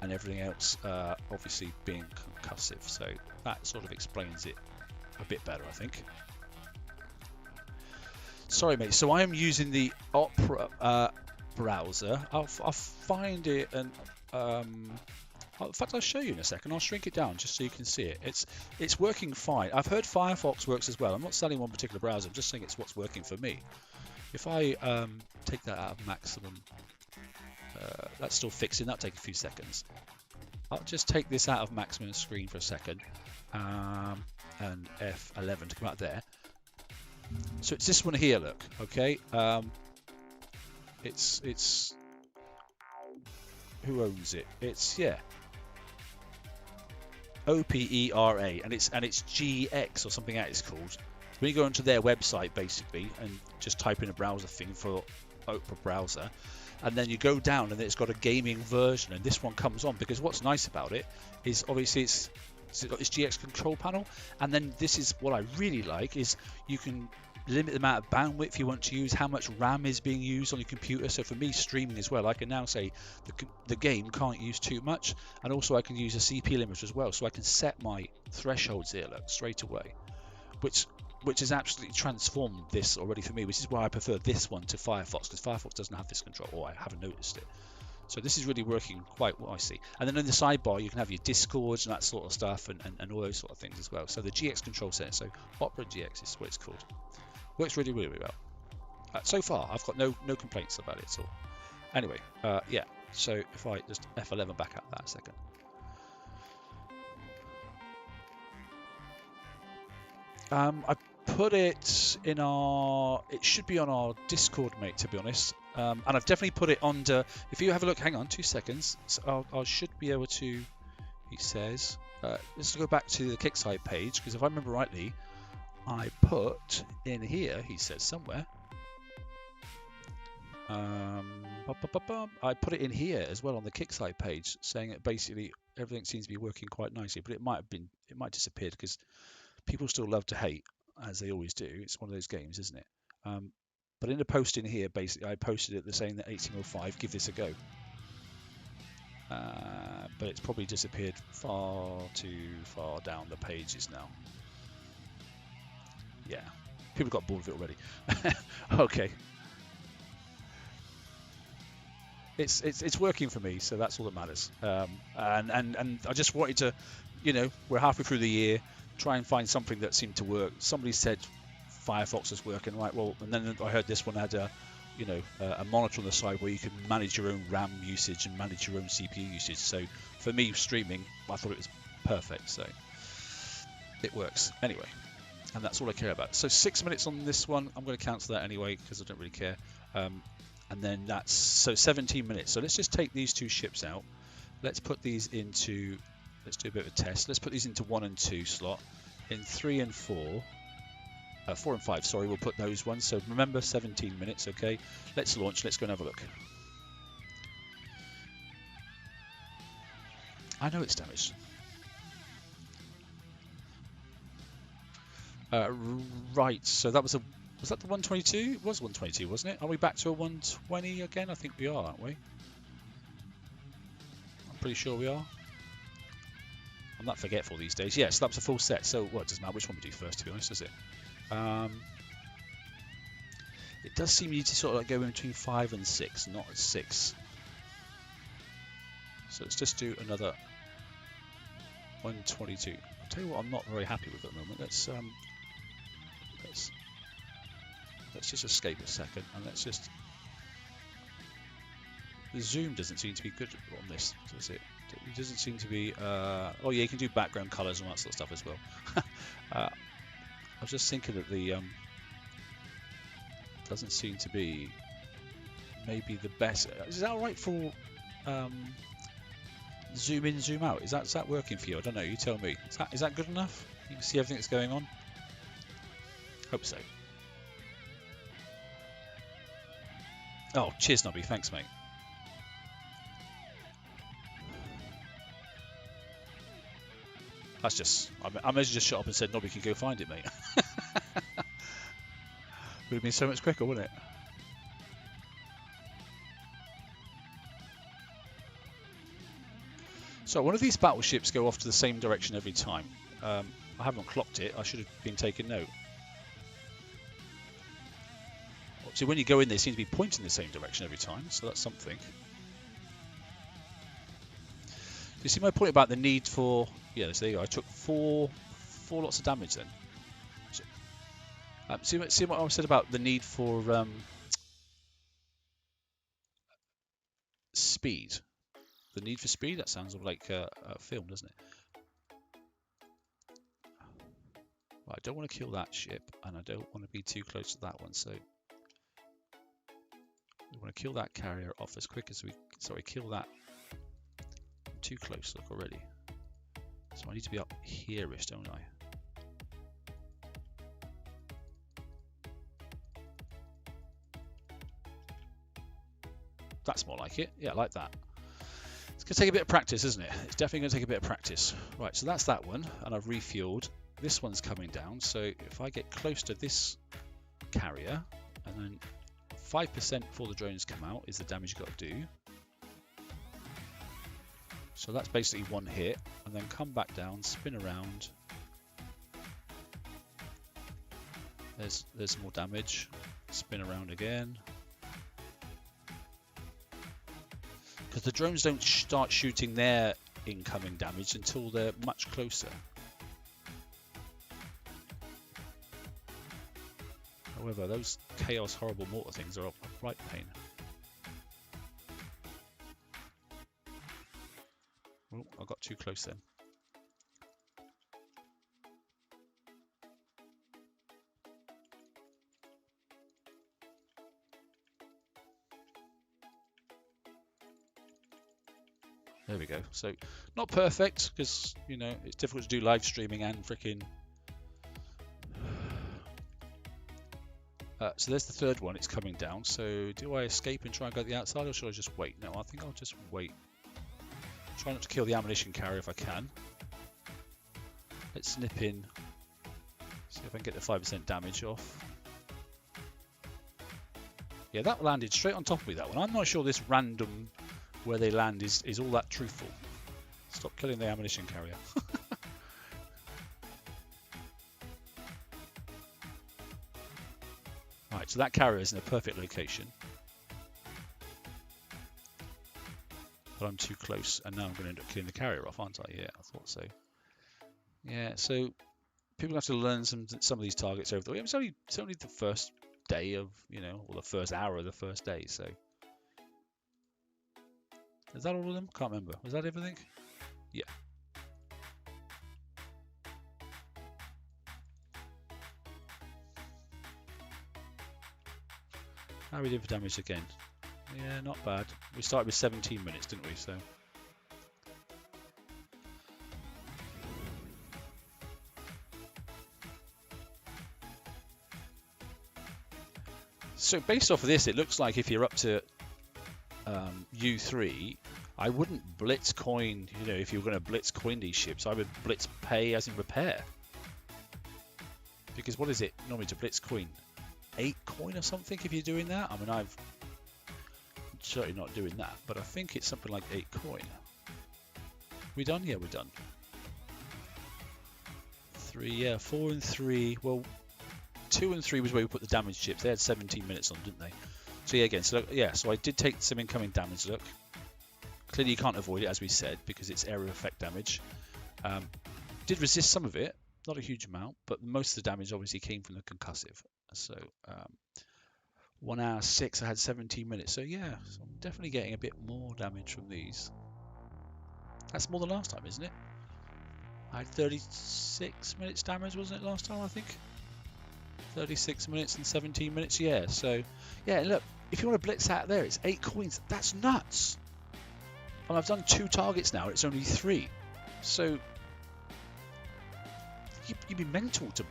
and everything else obviously being concussive. So that sort of explains it a bit better, I think. Sorry, mate. So I am using the Opera browser. I'll find it and... in fact, I'll show you in a second. I'll shrink it down just so you can see it. It's working fine. I've heard Firefox works as well. I'm not selling one particular browser. I'm just saying it's what's working for me. If I take that out of maximum, that's still fixing. That'll take a few seconds. I'll just take this out of maximum screen for a second, and F11 to come out there. So it's this one here. Look, okay. It's who owns it? It's OPERA, and it's GX or something that it's called. When you go onto their website basically and just type in a browser thing for Opera browser, and then you go down and it's got a gaming version, and this one comes on because what's nice about it is obviously it's got this GX control panel, and then this is what I really like is you can limit the amount of bandwidth you want to use, how much RAM is being used on your computer. So for me, streaming as well, I can now say the game can't use too much, and also I can use a CPU limiter as well, so I can set my thresholds here, look, straight away, which has absolutely transformed this already for me, which is why I prefer this one to Firefox, because Firefox doesn't have this control, or I haven't noticed it. So this is really working quite well, I see. And then in the sidebar, you can have your Discords and that sort of stuff, and all those sort of things as well. So the GX control center, so Opera GX is what it's called. Works really, really, really well. So far, I've got no complaints about it at all. Anyway, yeah, so if I just F11 back out that a second. I put it in it should be on our Discord, mate, to be honest. And I've definitely put it under, if you have a look, hang on 2 seconds, so I should be able to, he says, let's go back to the Kickside page, because if I remember rightly, I put in here, he says somewhere, I put it in here as well on the Kickside page, saying that basically everything seems to be working quite nicely, but it might have disappeared because people still love to hate, as they always do. It's one of those games, isn't it? But in the post in here, basically, I posted it saying that 1805, give this a go. But it's probably disappeared far too far down the pages now. Yeah, people got bored of it already. Okay. It's working for me, so that's all that matters. And I just wanted to, you know, we're halfway through the year, try and find something that seemed to work. Somebody said Firefox is working, right? Well, and then I heard this one had a monitor on the side where you can manage your own RAM usage and manage your own CPU usage. So for me, streaming, I thought it was perfect. So it works anyway, and that's all I care about. So 6 minutes on this one. I'm going to cancel that anyway because I don't really care. And then that's so 17 minutes. So let's just take these 2 ships out. Let's put these into. Let's do a bit of a test. Let's put these into 1 and 2 slot. In 3 and 4. 4 and 5, sorry, we'll put those ones. So remember, 17 minutes, okay? Let's launch, let's go and have a look. I know it's damaged. Right, so that was that the 122? It was 122, wasn't it? Are we back to a 120 again? I think we are, aren't we? I'm pretty sure we are. I'm not forgetful these days. Yes, that was a full set, so well, it doesn't matter which one we do first, to be honest, does it? It does seem you need to sort of like go in between 5 and 6, not at 6. So let's just do another 122. I'll tell you what I'm not very happy with at the moment. Let's just escape a second, and let's just. The zoom doesn't seem to be good on this, does it? It doesn't seem to be. Oh yeah, you can do background colours and all that sort of stuff as well. I was just thinking that the doesn't seem to be maybe the best. Is that all right for zoom in, zoom out? Is that working for you? I don't know. You tell me. Is that good enough? You can see everything that's going on. Hope so. Oh, cheers, Nobby. Thanks, mate. That's just. I may have just shut up and said Nobby can go find it, mate. Would have been so much quicker, wouldn't it? So one of these battleships go off to the same direction every time. I haven't clocked it. I should have been taking note. See, when you go in, they seem to be pointing the same direction every time, so that's something. Do you see my point about the need for? Yeah, so there you go. I took four lots of damage then. See what I said about the need for speed. The need for speed. That sounds like a film, doesn't it? Right, I don't want to kill that ship, and I don't want to be too close to that one. So we want to kill that carrier off as quick as we. Sorry, kill that. I'm too close. Look already. So I need to be up here-ish, don't I? That's more like it. Yeah, I like that. It's going to take a bit of practice, isn't it? It's definitely going to take a bit of practice. Right, so that's that one, and I've refueled. This one's coming down, so if I get close to this carrier, and then 5% before the drones come out is the damage you've got to do. So that's basically one hit, and then come back down, spin around. There's more damage. Spin around again. Because the drones don't start shooting their incoming damage until they're much closer. However, those Chaos Horrible Mortar things are a right pain. Oh, I got too close then. There we go. So, not perfect, because, you know, it's difficult to do live streaming and freaking... so there's the third one, it's coming down. So, do I escape and try and go to the outside, or should I just wait? No, I think I'll just wait. Try not to kill the ammunition carrier if I can. Let's snip in. See if I can get the 5% damage off. Yeah, that landed straight on top of me, that one. I'm not sure this random where they land is all that truthful. Stop killing the ammunition carrier. Right, so that carrier is in a perfect location. But I'm too close, and now I'm going to end up killing the carrier off, aren't I? Yeah, I thought so. Yeah, so people have to learn some of these targets over the way. It's only the first day of, you know, or the first hour of the first day, so. Is that all of them? Can't remember. Was that everything? Yeah. How we did for damage again? Yeah, not bad. We started with 17 minutes, didn't we? So based off of this, it looks like if you're up to U3, I wouldn't blitz coin, you know, if you were going to blitz coin these ships, I would blitz pay as in repair. Because what is it normally to blitz coin? 8 coin or something if you're doing that? I mean, I'm certainly not doing that, but I think it's something like 8 coin. We done? Yeah, we're done. 3, yeah, 4 and 3. Well, 2 and 3 was where we put the damage chips. They had 17 minutes on, didn't they? So yeah, again, so look, yeah, so I did take some incoming damage. Look, clearly you can't avoid it, as we said, because it's area effect damage. Did resist some of it, not a huge amount, but most of the damage obviously came from the concussive. So 1 hour 6, I had 17 minutes. So yeah, so I'm definitely getting a bit more damage from these. That's more than last time, isn't it? I had 36 minutes damage, wasn't it, last time, I think? 36 minutes and 17 minutes, yeah. So, yeah, look, if you want to blitz out there, it's 8 coins. That's nuts. And I've done 2 targets now, and it's only 3. So, you'd be mental to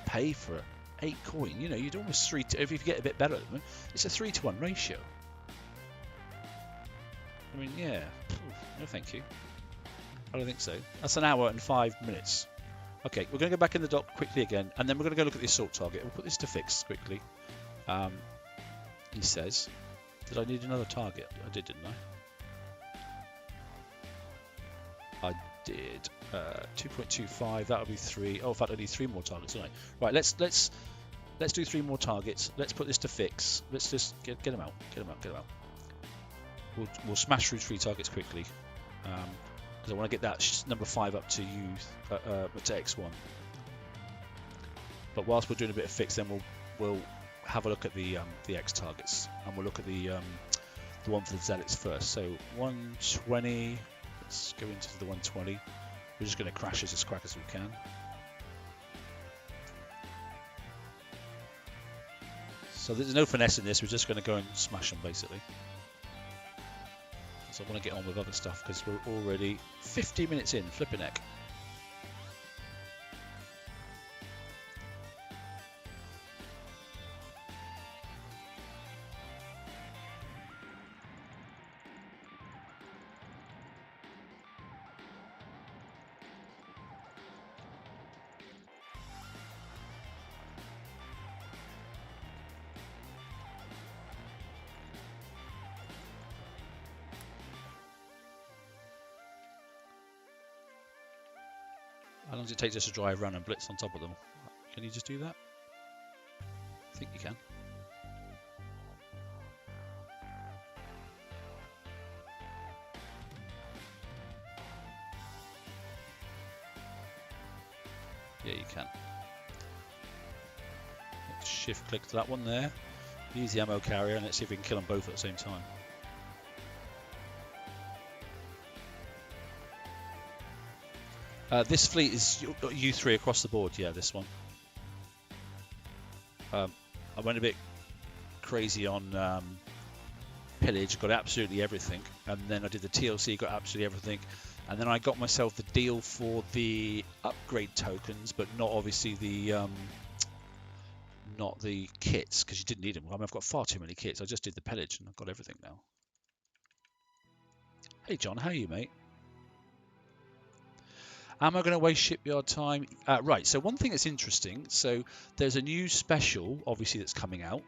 pay for 8 coin. You know, you'd almost if you get a bit better at them, it's a 3-to-1 ratio. I mean, yeah. No, thank you. I don't think so. That's an hour and 5 minutes. Okay, we're going to go back in the dock quickly again, and then we're going to go look at the assault target. We'll put this to fix quickly. He says, did I need another target? I did, didn't I? I did. 2.25. That'll be 3. Oh, in fact, I need 3 more targets, don't I? Right, let's do 3 more targets. Let's put this to fix. Let's just get them out. Get them out. Get them out. We'll smash through 3 targets quickly. I want to get that number 5 up to to X1. But whilst we're doing a bit of fix, then we'll have a look at the X targets, and we'll look at the one for the Zealots first. So 120. Let's go into the 120. We're just going to crash this as quick as we can. So there's no finesse in this. We're just going to go and smash them basically. So I want to get on with other stuff because we're already 50 minutes in, flipping heck. How long does it take just to drive around and blitz on top of them? Can you just do that? I think you can. Yeah, you can. Shift click to that one there. Use the ammo carrier and let's see if we can kill them both at the same time. This fleet is U3 across the board. Yeah, this one. I went a bit crazy on pillage, got absolutely everything, and then I did the TLC, got absolutely everything, and then I got myself the deal for the upgrade tokens, but not obviously the not the kits, because you didn't need them. I mean, I've got far too many kits. I just did the pillage and I've got everything now. Hey John, how are you, mate? Am I going to waste shipyard time? Right, so one thing that's interesting, so there's a new special, obviously, that's coming out,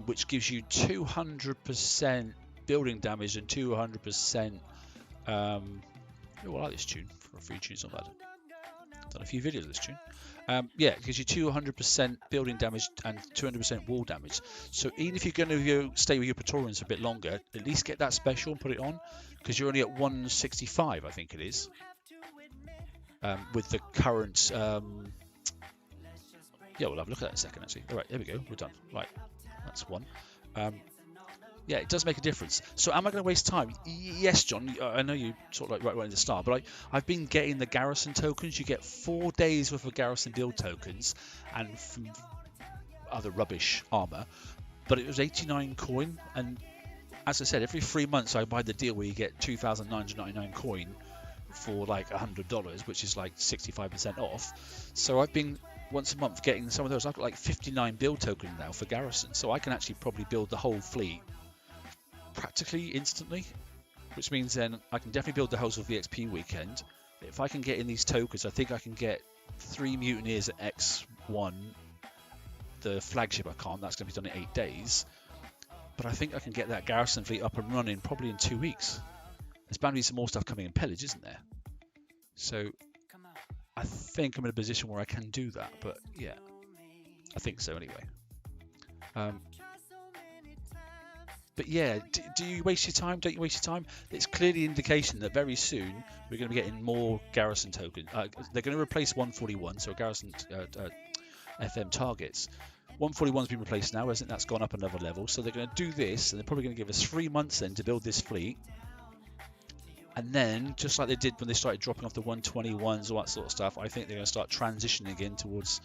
which gives you 200% building damage and 200%... I like this tune. For a free tune, it's not bad. I've done a few videos of this tune. Yeah, it gives you 200% building damage and 200% wall damage. So even if you're going to stay with your Praetorians a bit longer, at least get that special and put it on, because you're only at 165, I think it is. With the current, yeah, we'll have a look at that in a second, actually. All right, there we go, we're done. Right, that's one. Yeah, it does make a difference. So am I going to waste time? Yes, John, I know you sort of like right at the start, but I've been getting the garrison tokens. You get 4 days worth of garrison build tokens and from other rubbish armor, but it was 89 coin, and as I said, every 3 months I buy the deal where you get 2,999 coin for like $100, which is like 65% off. So I've been once a month getting some of those. I've got like 59 build tokens now for garrison, so I can actually probably build the whole fleet practically instantly, which means then I can definitely build the house of VXP weekend. If I can get in these tokens, I think I can get 3 mutineers at X1. The flagship I can't, that's going to be done in 8 days, but I think I can get that garrison fleet up and running probably in 2 weeks. There's bound to be some more stuff coming in pillage, isn't there? So I think I'm in a position where I can do that, but yeah, I think so anyway. But yeah, do you waste your time? Don't you waste your time? It's clearly an indication that very soon we're going to be getting more garrison tokens. They're going to replace 141, so garrison FM targets. 141's been replaced now, isn't it? That's gone up another level. So they're going to do this, and they're probably going to give us 3 months then to build this fleet. And then, just like they did when they started dropping off the 121s, all that sort of stuff, I think they're going to start transitioning again towards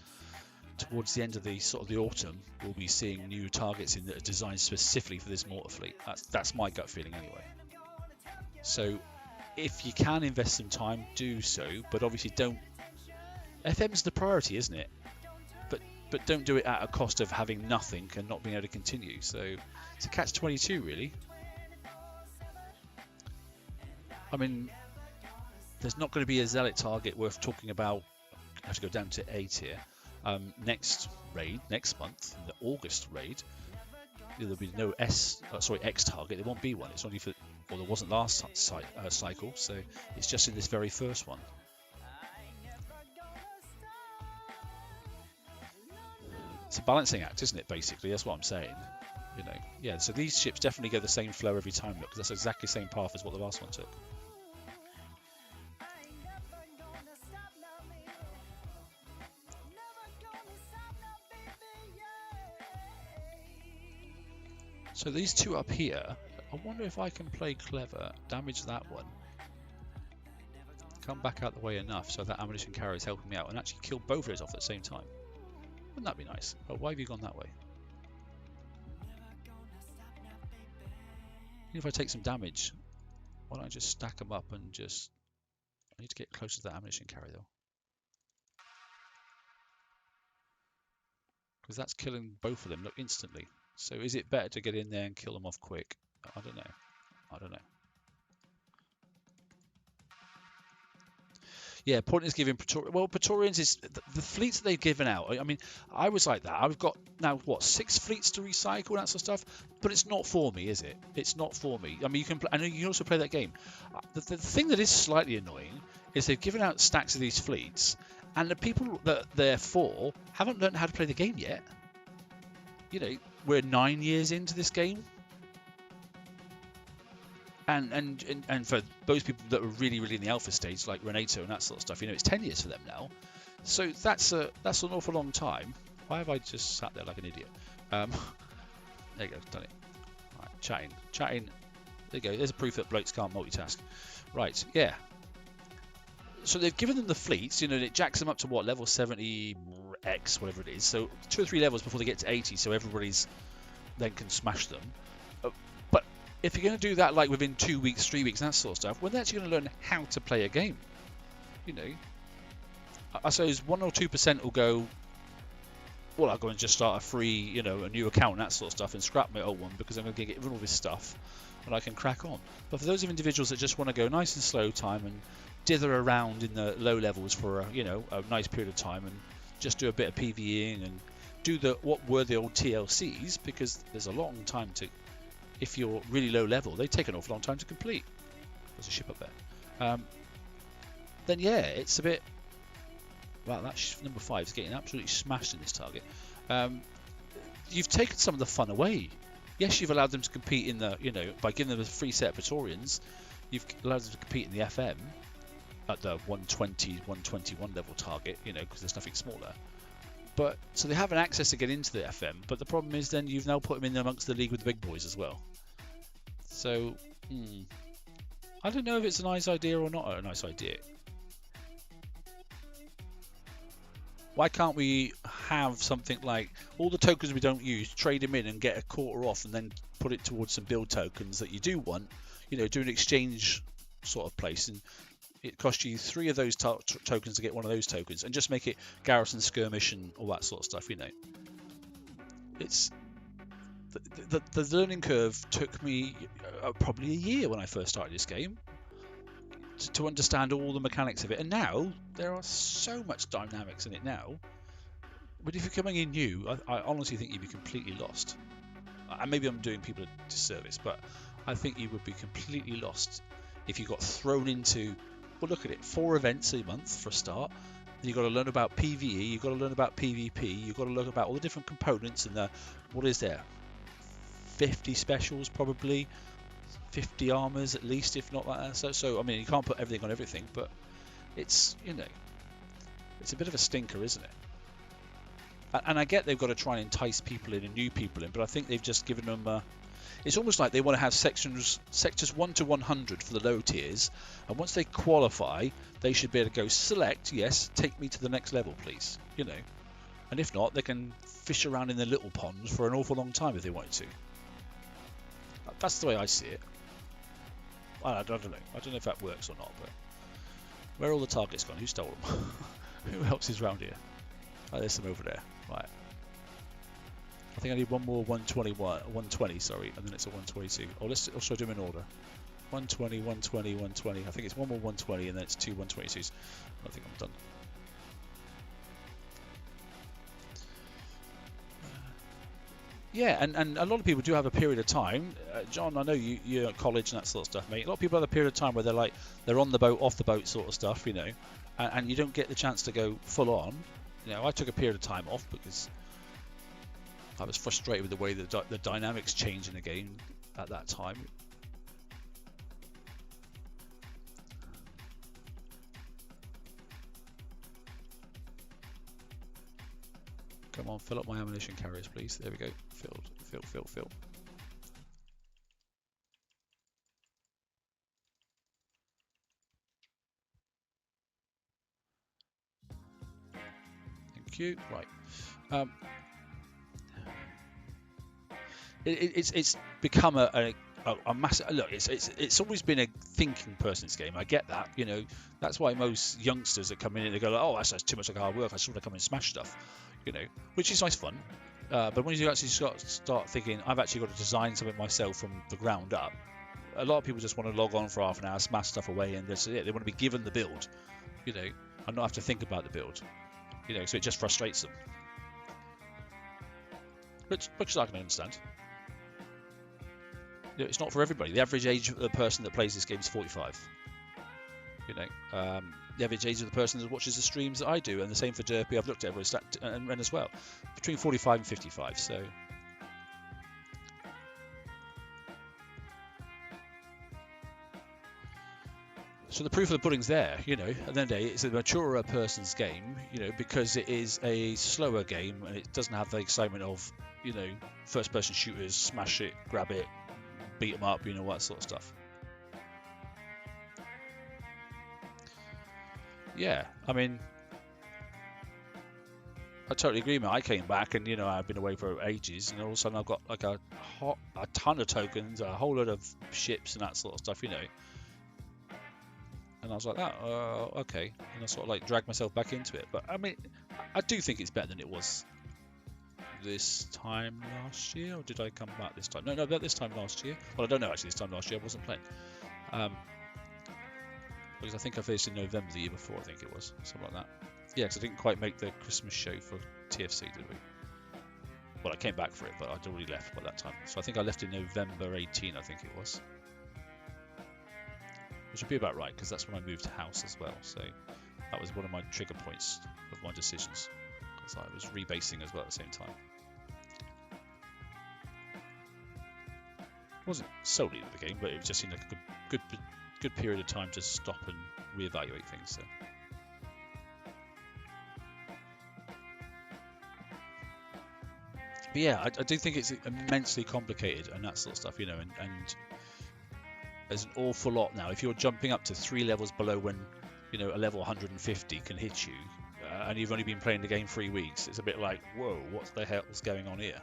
the end of the sort of the autumn. We'll be seeing new targets that are designed specifically for this mortar fleet. That's my gut feeling anyway. So if you can invest some time, do so, but obviously don't. FM's the priority, isn't it? But don't do it at a cost of having nothing and not being able to continue. So it's a catch-22 really. I mean, there's not going to be a zealot target worth talking about. I have to go down to 8 here. Next raid, next month, the August raid, there'll be no X target. There won't be one. It's only for, well, there wasn't last cycle, so it's just in this very first one. It's a balancing act, isn't it? Basically, that's what I'm saying. You know, yeah. So these ships definitely go the same flow every time, because that's exactly the same path as what the last one took. So these two up here, I wonder if I can play clever, damage that one, come back out the way enough so that ammunition carrier is helping me out, and actually kill both of those off at the same time. Wouldn't that be nice? But why have you gone that way? Even if I take some damage, why don't I just stack them up and just... I need to get closer to that ammunition carrier though. Because that's killing both of them, look, instantly. So is it better to get in there and kill them off quick? I don't know. I don't know. Yeah, point is giving Praetorians is the fleets that they've given out. I mean, I was like that. I've got now what 6 fleets to recycle and that sort of stuff, but it's not for me, is it? It's not for me. I mean, you can. I know you can also play that game. The thing that is slightly annoying is they've given out stacks of these fleets, and the people that they're for haven't learned how to play the game yet. You know, we're 9 years into this game, and for those people that were really in the alpha stage, like Renato and that sort of stuff, you know, it's 10 years for them now. So that's an awful long time. Why have I just sat there like an idiot? There you go, done it. Right, chatting. There you go. There's a proof that blokes can't multitask. Right, yeah. So they've given them the fleets, you know, and it jacks them up to what, level 70x, whatever it is. So 2 or 3 levels before they get to 80, so everybody's then can smash them. But if you're going to do that like within 2 weeks, 3 weeks, that sort of stuff, when they're actually going to learn how to play a game, you know, I suppose 1 or 2% will go, well, I'll go and just start a free, you know, a new account and that sort of stuff and scrap my old one because I'm going to get rid of all this stuff and I can crack on. But for those of individuals that just want to go nice and slow time and dither around in the low levels for a, you know, a nice period of time and just do a bit of PvEing and do what were the old TLCs, because there's a long time to, if you're really low level, they take an awful long time to complete. There's a ship up there. Then yeah, it's a bit. Wow, that number 5 is getting absolutely smashed in this target. You've taken some of the fun away. Yes, you've allowed them to compete in the, you know, by giving them a free set of Praetorians, you've allowed them to compete in the FM at the 120, 121 level target, you know, because there's nothing smaller. But so they have an access to get into the FM, but the problem is then you've now put them in amongst the league with the big boys as well. So, I don't know if it's a nice idea or not a nice idea. Why can't we have something like all the tokens we don't use, trade them in and get a quarter off and then put it towards some build tokens that you do want, you know, do an exchange sort of place, and it costs you 3 of those tokens to get 1 of those tokens, and just make it garrison skirmish and all that sort of stuff, you know. It's the learning curve took me probably a year when I first started this game to understand all the mechanics of it, and now there are so much dynamics in it now. But if you're coming in new, I honestly think you'd be completely lost. And maybe I'm doing people a disservice, but I think you would be completely lost if you got thrown into, well, look at it, 4 events a month for a start. Then you've got to learn about PvE, you've got to learn about PvP, you've got to learn about all the different components and what is there? 50 specials probably, 50 armors at least, if not that. So I mean, you can't put everything on everything, but it's, you know, it's a bit of a stinker, isn't it? And I get they've got to try and entice people in and new people in, but I think they've just given them it's almost like they want to have sectors 1 to 100 for the low tiers, and once they qualify, they should be able to go select, yes, take me to the next level, please, you know. And if not, they can fish around in the little ponds for an awful long time if they wanted to. That's the way I see it. I don't know. I don't know if that works or not, but where are all the targets gone? Who stole them? Who else is around here? Oh, there's some over there. Right. I think I need one more 120, sorry, and then it's a 122. Or let's also do them in order. 120, 120, 120. I think it's one more 120 and then it's 2 122s. I think I'm done. Yeah, and a lot of people do have a period of time. John, I know you're at college and that sort of stuff, mate. A lot of people have a period of time where they're on the boat, off the boat sort of stuff, you know, and you don't get the chance to go full on. You know, I took a period of time off because I was frustrated with the way the dynamics change in the game at that time. Come on, fill up my ammunition carriers, please. There we go. Fill. Thank you. Right. It's become a massive. Look, it's always been a thinking person's game. I get that. You know, that's why most youngsters that come in and they go, oh, that's too much like hard work. I just want to come and smash stuff. You know, which is nice fun. But when you actually start thinking, I've actually got to design something myself from the ground up. A lot of people just want to log on for half an hour, smash stuff away, and that's it. They want to be given the build, you know, and not have to think about the build, you know. So it just frustrates them, which I can understand. You know, it's not for everybody. The average age of the person that plays this game is 45. You know, the average age of the person that watches the streams that I do, and the same for Derpy. I've looked at every stat and as well, between 45 and 55. So the proof of the pudding's there, you know. At the end of the day, it's a maturer person's game, you know, because it is a slower game and it doesn't have the excitement of, you know, first-person shooters, smash it, grab it, beat them up, you know, that sort of stuff. Yeah, I mean, I totally agree, man. I came back and, you know, I've been away for ages, and all of a sudden I've got like a ton of tokens, a whole lot of ships and that sort of stuff, you know. And I was like, okay. And I sort of like dragged myself back into it. But I mean, I do think it's better than it was this time last year. Or did I come back this time? No, about this time last year. Well, I don't know actually. This time last year I wasn't playing. Because I think I finished in November the year before. I think it was something like that. Yeah, because I didn't quite make the Christmas show for TFC, did we? Well, I came back for it, but I'd already left by that time. So I think I left in November 18. I think it was. Which would be about right, because that's when I moved house as well. So that was one of my trigger points of my decisions, because I was rebasing as well at the same time. It wasn't solely the game, but it was just like a good period of time to stop and reevaluate things. So. But yeah, I do think it's immensely complicated and that sort of stuff, you know, and there's an awful lot now. If you're jumping up to 3 levels below when, you know, a level 150 can hit you, and you've only been playing the game 3 weeks, it's a bit like, whoa, what the hell's going on here?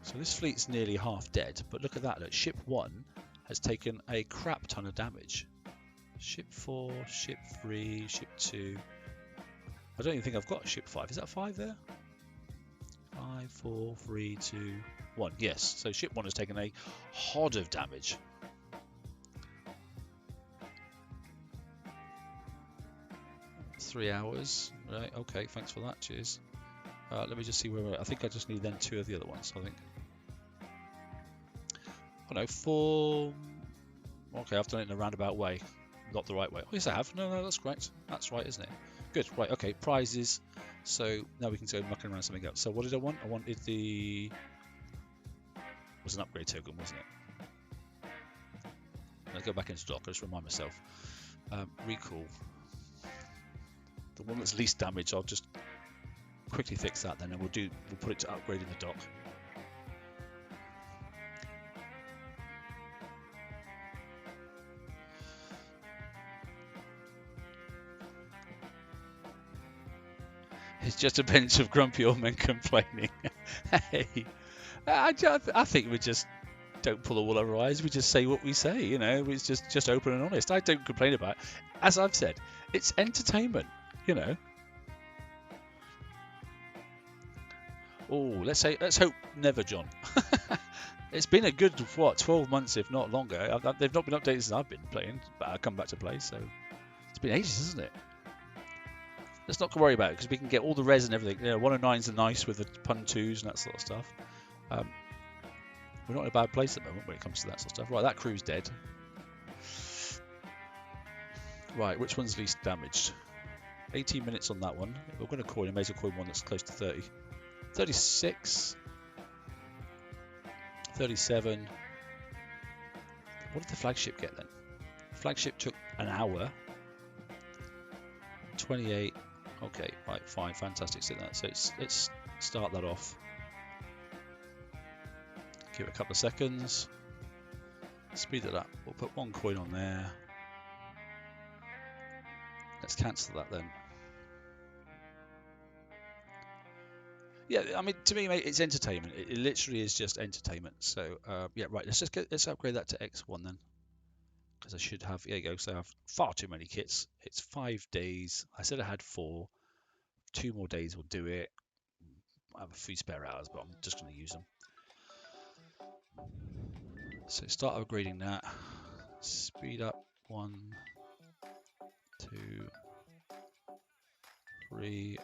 So this fleet's nearly half dead, but look at that. Look, ship 1 has taken a crap ton of damage. Ship 4, ship 3, ship 2. I don't even think I've got ship 5. Is that 5 there? 5, 4, 3, 2, 1. Yes, so ship 1 has taken a hod of damage. Three hours. Right, okay, thanks for that. Cheers. Let me just see where we're at. I think I just need then 2 of the other ones, I think. Oh no, 4. Okay, I've done it in a roundabout way. Not the right way. Oh, yes, I have. No, that's correct. That's right, isn't it? Good. Right, okay. Prizes. So now we can go mucking around something else. So what did I want? I wanted the... It was an upgrade token, wasn't it? I'll go back into dock. I'll just remind myself. Recall. The one that's least damage, I'll just quickly fix that then, and we'll put it to upgrade in the dock. It's just a bunch of grumpy old men complaining. Hey, I think we just don't pull the wool over our eyes. We just say what we say, you know. It's just open and honest. I don't complain about it. As I've said, it's entertainment, you know. Oh, let's hope never, John. It's been a good 12 months, if not longer. They've not been updated since I've been playing, but I come back to play, so it's been ages, isn't it? Let's not worry about it, because we can get all the res and everything. You know, 109s are nice with the pun 2s and that sort of stuff. We're not in a bad place at the moment when it comes to that sort of stuff. Right, that crew's dead. Right, which one's least damaged? 18 minutes on that one. We're going to coin a major coin one that's close to 30. 36. 37. What did the flagship get then? Flagship took an hour. 28. Okay, right, fine, fantastic. So let's start that off. Give it a couple of seconds. Speed it up. We'll put 1 coin on there. Let's cancel that then. Yeah, I mean, to me, mate, it's entertainment. It literally is just entertainment. So, yeah, right. Let's upgrade that to X1 then, because I should have. There you go. So I have far too many kits. It's 5 days. I said I had 4. 2 more days will do it. I have a few spare hours, but I'm just going to use them. So start upgrading that. Speed up 1, 2, 3,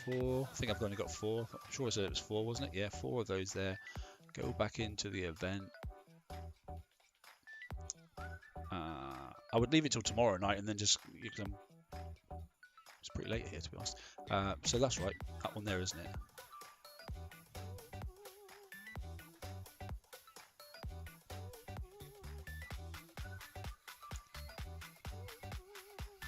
4. I think I've only got 4. I'm sure I said it was 4, wasn't it? Yeah, 4 of those there. Go back into the event. I would leave it till tomorrow night and then just, it's pretty late here to be honest. So that's right, that one there, isn't it?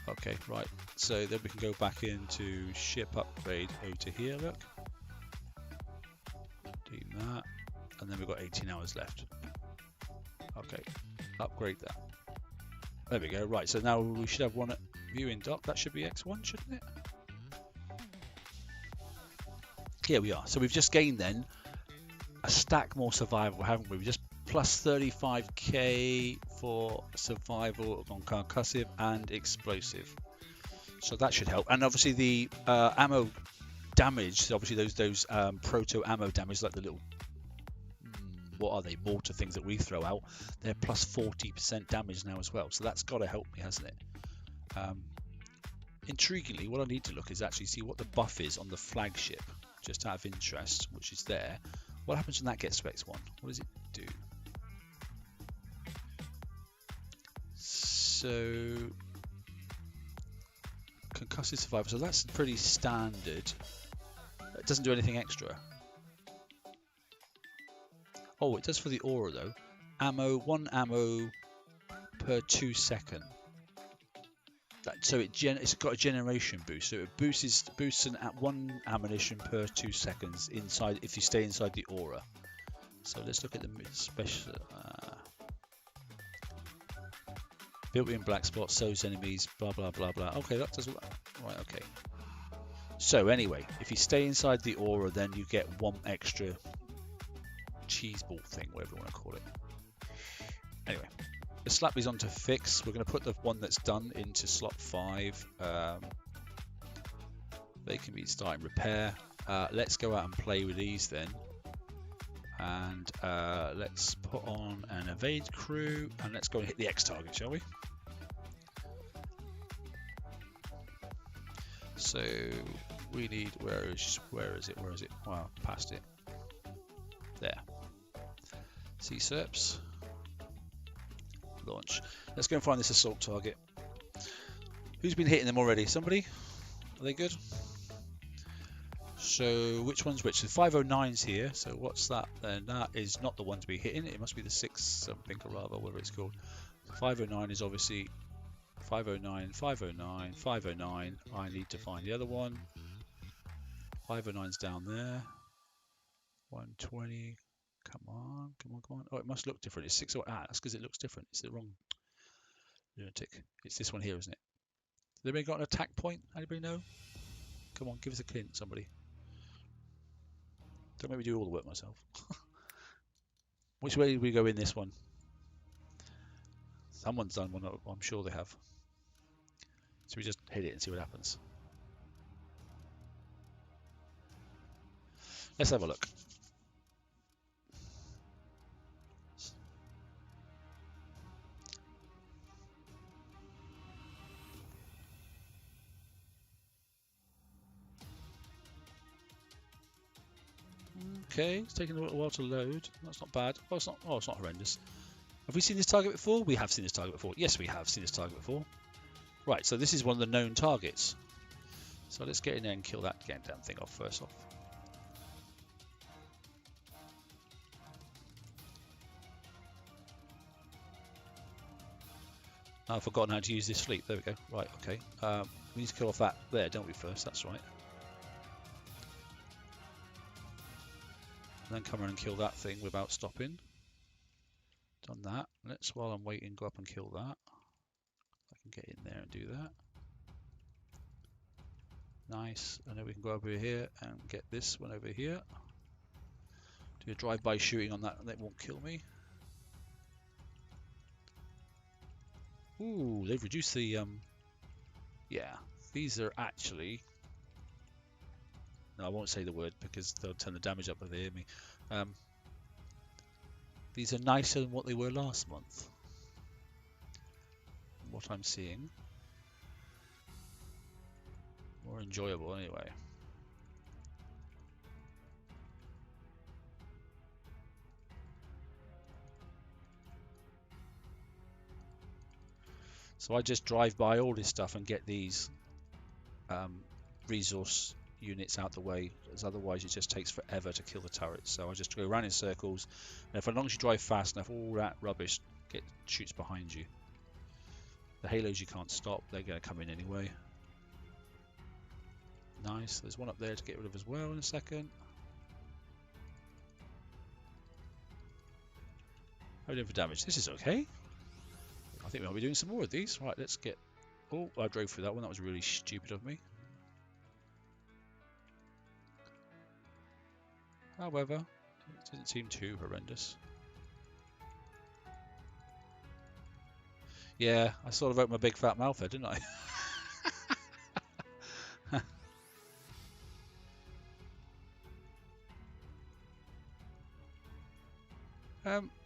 Okay, right. So then we can go back into ship upgrade over to here, look. Do that. And then we've got 18 hours left. Okay, upgrade that. There we go. Right, so now we should have one at viewing dock. That should be X1, shouldn't it? Here we are. So we've just gained then a stack more survival, haven't we? We just plus 35k for survival on concussive and explosive. So that should help. And obviously the ammo damage, obviously those proto ammo damage, like the little, what are they, mortar things that we throw out, they're plus 40% damage now as well. So that's got to help me, hasn't it? Intriguingly, what I need to look is actually see what the buff is on the flagship, just out of interest, which is there. What happens when that gets to X1? What does it do? So, concussive survival. So that's pretty standard. It doesn't do anything extra. Oh, it does for the aura though. Ammo, 1 ammo per 2 seconds. So it's got a generation boost. So it boosts at 1 ammunition per 2 seconds inside if you stay inside the aura. So let's look at the special. Built-in black spot, sows enemies, blah blah blah blah. Okay, that does right. Okay. So anyway, if you stay inside the aura, then you get 1 extra cheese ball thing, whatever you want to call it. Anyway, let's slap these onto fix. We're going to put the one that's done into slot 5. They can be starting repair. Let's go out and play with these then. And let's put on an evade crew and let's go and hit the X target, shall we? So we need, where is it? Wow, past it. There. See SERPs. Launch. Let's go and find this assault target. Who's been hitting them already? Somebody? Are they good? So which one's which? So 509's here. So what's that then? That is not the one to be hitting. It must be the 6 something or rather, whatever it's called. 509 is obviously 509, 509, 509. I need to find the other one. 509's down there. 120. Come on, come on, come on. Oh, it must look different. It's 608. That's because it looks different. It's the wrong lunatic. It's this one here, isn't it? Has anybody got an attack point? Anybody know? Come on, give us a hint, somebody. Don't make me do all the work myself. Which way did we go in this one? Someone's done one, I'm sure they have. So we just hit it and see what happens. Let's have a look. Okay, it's taking a little while to load. That's not bad. Oh, it's not horrendous. Have we seen this target before? We have seen this target before. Yes, we have seen this target before. Right, so this is one of the known targets. So let's get in there and kill that damn thing off first off. Now I've forgotten how to use this fleet. There we go. Right, okay. We need to kill off that there, don't we, first? That's right. And then come around and kill that thing without stopping. Done that. Let's, while I'm waiting, go up and kill that. I can get in there and do that. Nice. And then we can go over here and get this one over here. Do a drive-by shooting on that and it won't kill me. Ooh, they've reduced the, yeah, these are actually, no, I won't say the word because they'll turn the damage up if they hear me. These are nicer than what they were last month. What I'm seeing. More enjoyable anyway. So I just drive by all this stuff and get these resource units out the way, as otherwise it just takes forever to kill the turrets. So I just go around in circles, and as long as you drive fast enough, all that rubbish shoots behind you. The halos you can't stop, they're going to come in anyway. Nice, there's one up there to get rid of as well in a second. How are we doing for damage? This is okay. I think we might be doing some more of these. Right, let's get... Oh, I drove through that one. That was really stupid of me. However, it didn't seem too horrendous. Yeah, I sort of opened my big fat mouth there, didn't I?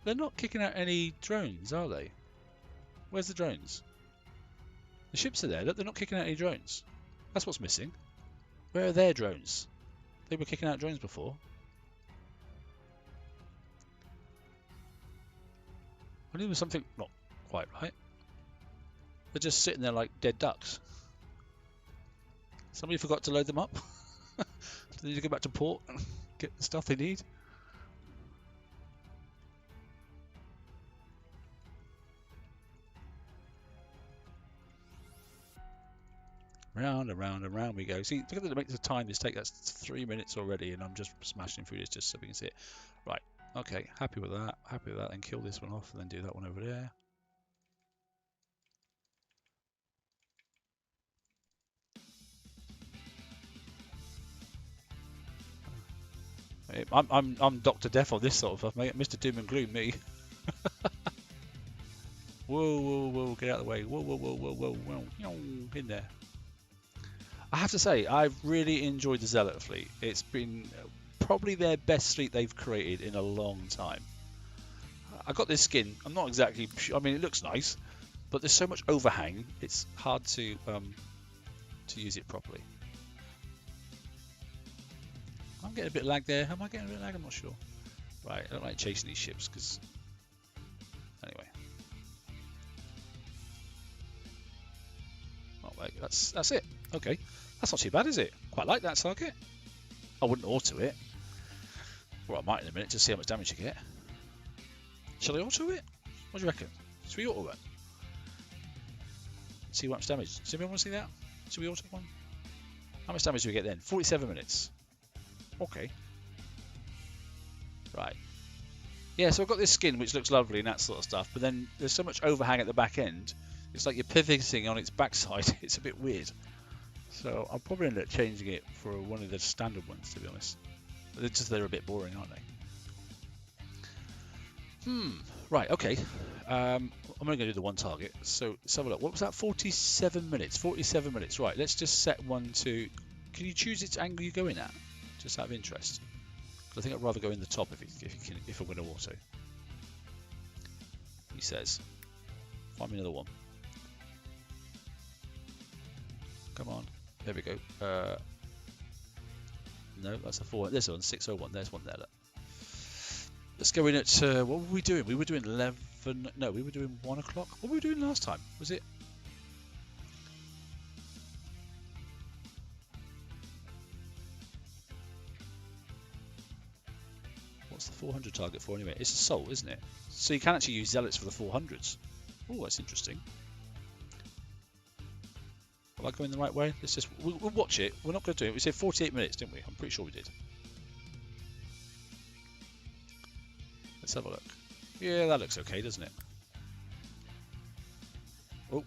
They're not kicking out any drones, are they? Where's the drones? The ships are there. Look, they're not kicking out any drones. That's what's missing. Where are their drones? They were kicking out drones before. I knew there was something not quite right. They're just sitting there like dead ducks. Somebody forgot to load them up. They need to go back to port and get the stuff they need. Round and round and round we go. See, look at the length of time this takes. That's 3 minutes already, and I'm just smashing through this just so we can see it. Right. Okay. Happy with that. Happy with that. Then kill this one off, and then do that one over there. I'm Dr. Death on this sort of stuff, mate. Mr. Doom and Gloom, me. Whoa, whoa, whoa! Get out of the way! Whoa, whoa, whoa, whoa, whoa, whoa! In there. I have to say, I've really enjoyed the Zealot fleet. It's been probably their best fleet they've created in a long time. I got this skin. I'm not exactly. I mean, it looks nice, but there's so much overhang. It's hard to use it properly. I'm getting a bit of lag there. Am I getting a bit of lag? I'm not sure. Right, I don't like chasing these ships because... Anyway. Oh, wait, that's it. Okay. That's not too bad, is it? Quite like that target. I wouldn't auto it. Well, I might in a minute to see how much damage you get. Shall I auto it? What do you reckon? Should we auto it? See how much damage. Does anyone want to see that? Should we auto one? How much damage do we get then? 47 minutes. Okay. Right. Yeah, so I've got this skin which looks lovely and that sort of stuff, but then there's so much overhang at the back end. It's like you're pivoting on its backside. It's a bit weird. So I'll probably end up changing it for one of the standard ones, to be honest. But they're a bit boring, aren't they? Right, okay. I'm only going to do the one target. So let's have a look. What was that? 47 minutes. 47 minutes. Right, let's just set one to... Can you choose its angle you go in at? Just out of interest. I think I'd rather go in the top if I'm going to auto. He says. Find me another one. Come on. There we go. No, that's a 4. This one, 601. There's one there. Look. Let's go in at... what were we doing? We were doing 11... No, we were doing 1 o'clock. What were we doing last time? Was it... What's the 400 target for anyway? It's assault, isn't it? So you can actually use zealots for the 400s. Oh, that's interesting. Am I going the right way? Let's just... We'll watch it. We're not going to do it. We said 48 minutes, didn't we? I'm pretty sure we did. Let's have a look. Yeah, that looks okay, doesn't it? Oh,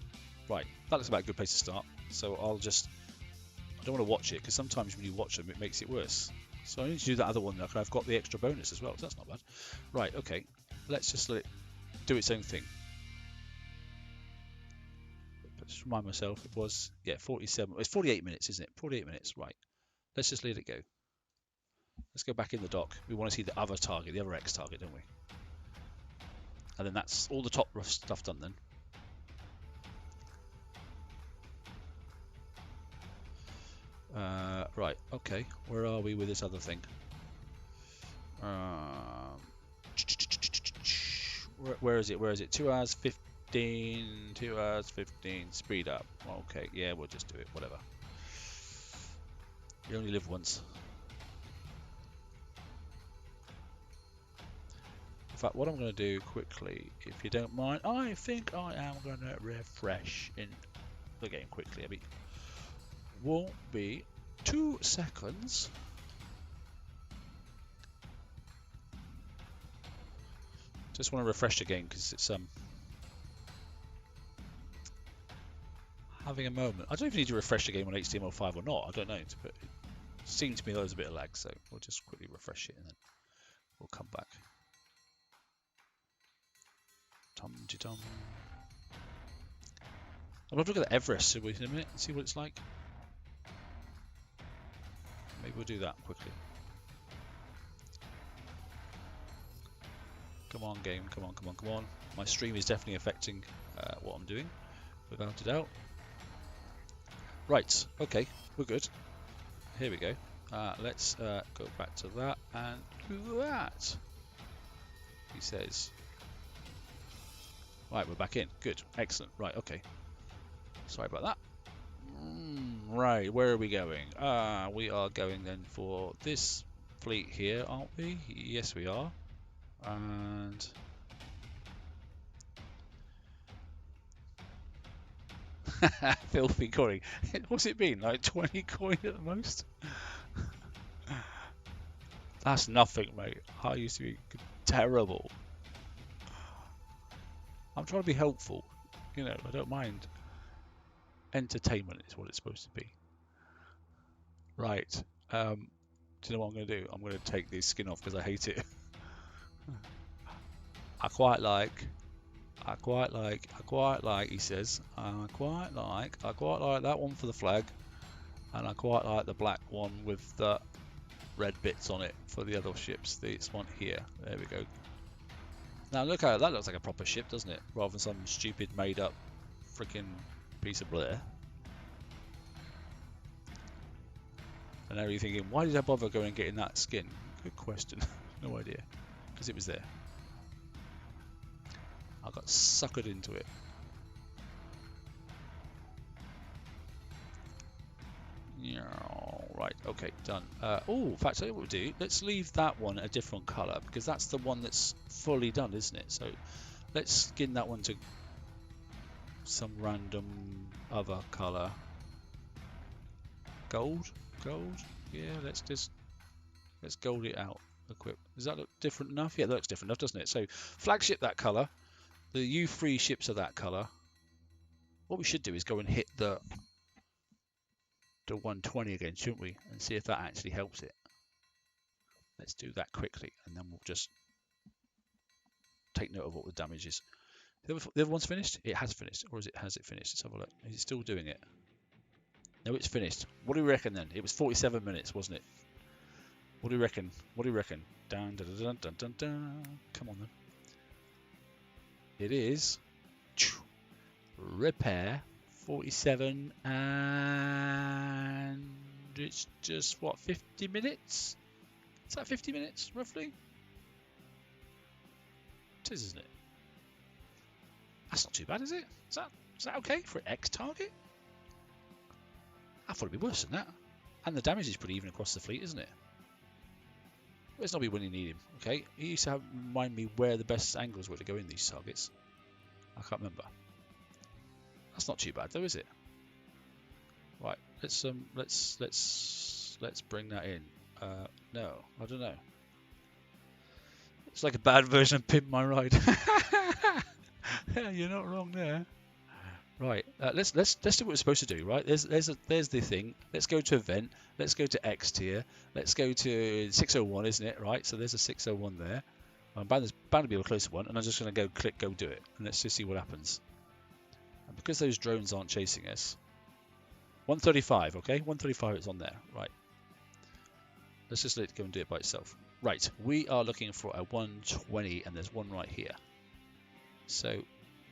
right. That looks about a good place to start. So I'll just... I don't want to watch it, because sometimes when you watch them, it makes it worse. So I need to do that other one, because I've got the extra bonus as well, so that's not bad. Right, okay. Let's just let it do its own thing. Just remind myself, it was, yeah, 47. It's 48 minutes, isn't it? 48 minutes, right. Let's just let it go. Let's go back in the dock. We want to see the other target, the other X target, don't we? And then that's all the top rough stuff done then. Right, okay. Where are we with this other thing? Where is it? Where is it? 2 hours 50 15, 2 hours 15, speed up. Okay, yeah, we'll just do it, whatever. You only live once. In fact, what I'm going to do quickly, if you don't mind, I think I am going to refresh in the game quickly. I mean, won't be 2 seconds. Just want to refresh the game because it's having a moment. I don't even need to refresh the game on HTML5 or not. I don't know, but it seemed to me there was a bit of lag, so we'll just quickly refresh it and then we'll come back. Tum-de-dum. I'll have a look at the Everest in a minute and see what it's like. Maybe we'll do that quickly. Come on, game. Come on, come on, come on. My stream is definitely affecting what I'm doing, without a doubt. Right, okay, we're good. Here we go. Let's go back to that and do that. He says. Right, we're back in. Good, excellent. Right, okay. Sorry about that. Right, where are we going? We are going then for this fleet here, aren't we? Yes, we are. And filthy coin. What's it been? Like 20 coin at the most? That's nothing, mate. I used to be terrible. I'm trying to be helpful. You know, I don't mind. Entertainment is what it's supposed to be. Right. Do you know what I'm going to do? I'm going to take this skin off because I hate it. I quite like, he says, I quite like that one for the flag, and I quite like the black one with the red bits on it for the other ships. This one here. There we go. Now look at that, looks like a proper ship, doesn't it? Rather than some stupid made up freaking piece of blur. And now you're thinking, why did I bother going and getting that skin? Good question. No idea. Because it was there. I got suckered into it. Yeah, right, okay, done. Oh, in fact, so what we'll do, let's leave that one a different colour, because that's the one that's fully done, isn't it? So let's skin that one to some random other colour. Gold? Gold? Yeah, let's gold it out. Equip. Does that look different enough? Yeah, that looks different enough, doesn't it? So flagship that colour. The U3 ships are that colour. What we should do is go and hit the 120 again, shouldn't we? And see if that actually helps it. Let's do that quickly, and then we'll just take note of what the damage is. The other one's finished? It has finished. Or has it finished? Let's have a look. Is it still doing it? No, it's finished. What do we reckon then? It was 47 minutes, wasn't it? What do you reckon? What do you reckon? Dun, dun, dun, dun, dun, dun. Come on then. It is repair 47, and it's just what, 50 minutes? Is that 50 minutes roughly? It is, isn't it? That's not too bad, is it? Is that okay for an X target? I thought it'd be worse than that. And the damage is pretty even across the fleet, isn't it? Let's not be when you need him, okay? He used to remind me where the best angles were to go in these targets. I can't remember. That's not too bad though, is it? Right, let's bring that in. No, I don't know. It's like a bad version of Pimp My Ride. Yeah, you're not wrong there. Right, let's do what we're supposed to do. Right, there's the thing. Let's go to event. Let's go to X tier. Let's go to 601, isn't it? Right, so there's a 601 there. There's bound to be a closer one, and I'm just going to go click, go do it, and let's just see what happens. And because those drones aren't chasing us, 135, okay, 135 is on there. Right, let's just let it go and do it by itself. Right, we are looking for a 120, and there's one right here. So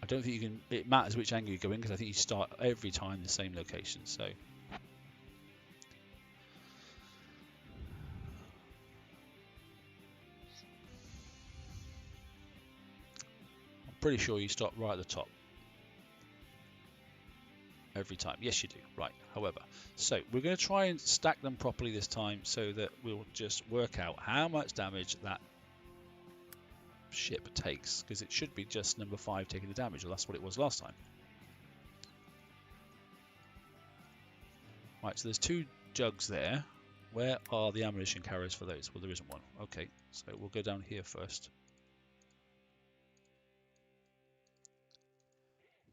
I don't think it matters which angle you go in, because I think you start every time the same location. So I'm pretty sure you start right at the top. Every time. Yes, you do. Right. However, so we're going to try and stack them properly this time so that we'll just work out how much damage that ship takes, because it should be just number 5 taking the damage. Well, that's what it was last time. Right, so there's 2 jugs there. Where are the ammunition carriers for those? Well, there isn't one. Okay, so we'll go down here first.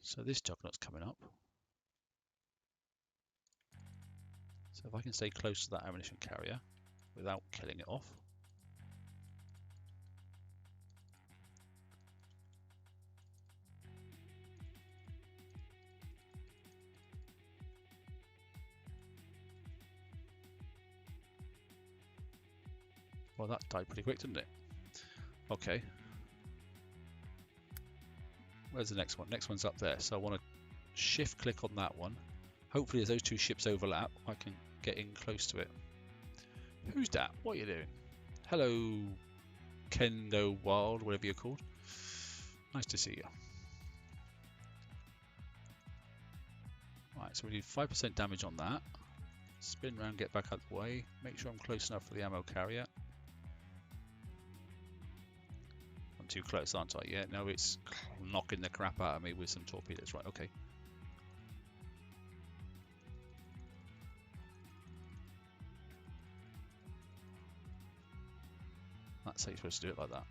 So this juggernaut's coming up. So if I can stay close to that ammunition carrier without killing it off. Well, that died pretty quick, didn't it? Okay. Where's the next one? Next one's up there. So I want to shift click on that one. Hopefully as those 2 ships overlap, I can get in close to it. Who's that? What are you doing? Hello, Kendo Wild, whatever you're called. Nice to see you. Right, so we need 5% damage on that. Spin around, get back out of the way. Make sure I'm close enough for the ammo carrier. I'm too close, aren't I? Yeah, no, it's knocking the crap out of me with some torpedoes. Right, okay. That's how you're supposed to do it, like that.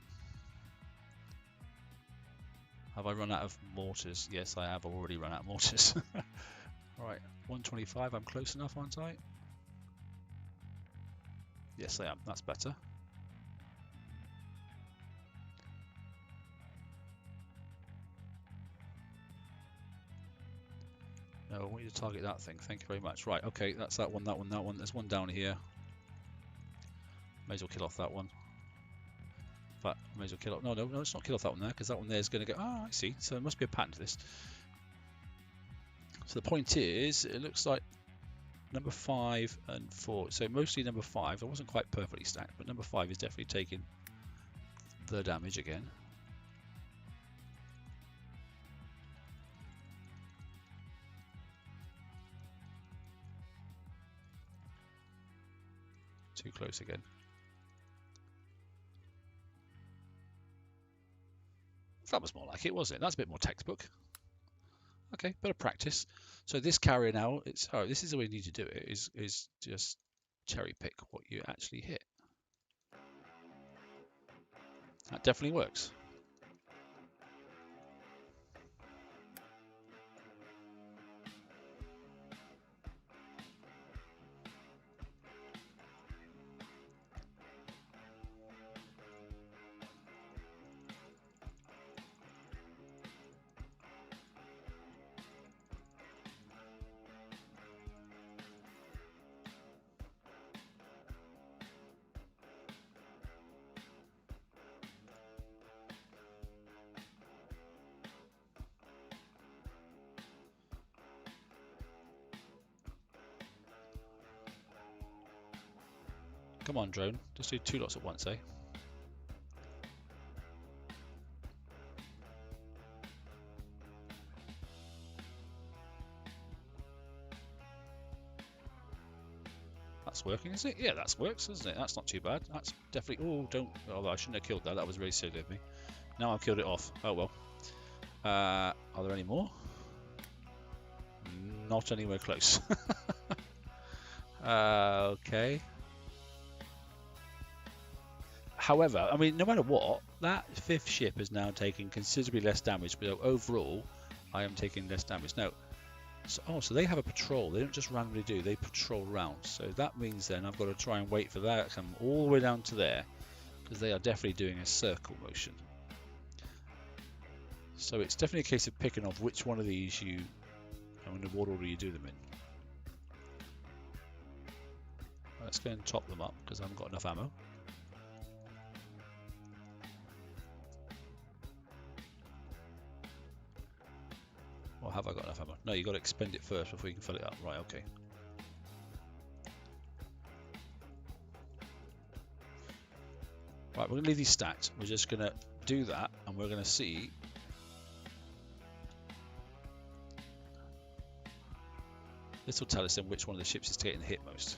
Have I run out of mortars? Yes, I have already run out of mortars. Right, 125, I'm close enough, aren't I? Yes, I am. That's better. No, I want you to target that thing. Thank you very much. Right, okay, that's that one, that one, that one. There's one down here. May as well kill off that one. But may as well kill off. No, let's not kill off that one there, because that one there is going to go. Ah, I see. So there must be a pattern to this. So the point is, it looks like number 5 and 4. So mostly number 5. It wasn't quite perfectly stacked, but number 5 is definitely taking the damage again. Too close again. That was more like it, wasn't it? That's a bit more textbook. Okay, bit of practice. So this carrier now, this is the way you need to do it, is just cherry pick what you actually hit. That definitely works. Come on, drone. Just do 2 lots at once, eh? That's working, is it? Yeah, that works, isn't it? That's not too bad. That's definitely... Oh, don't... Although I shouldn't have killed that. That was really silly of me. Now I've killed it off. Oh, well. Are there any more? Not anywhere close. Okay. However, I mean, no matter what, that 5th ship is now taking considerably less damage, but overall, I am taking less damage. Now, so they have a patrol. They don't just randomly do, they patrol around. So that means then I've got to try and wait for that to come all the way down to there, because they are definitely doing a circle motion. So it's definitely a case of picking off which one of these and in what order you do them in. Let's go and top them up, because I haven't got enough ammo. Or have I got enough ammo? No, you've got to expend it first before you can fill it up. Right, okay. Right, we're going to leave these stacked. We're just going to do that, and we're going to see This will tell us then which one of the ships is getting hit most.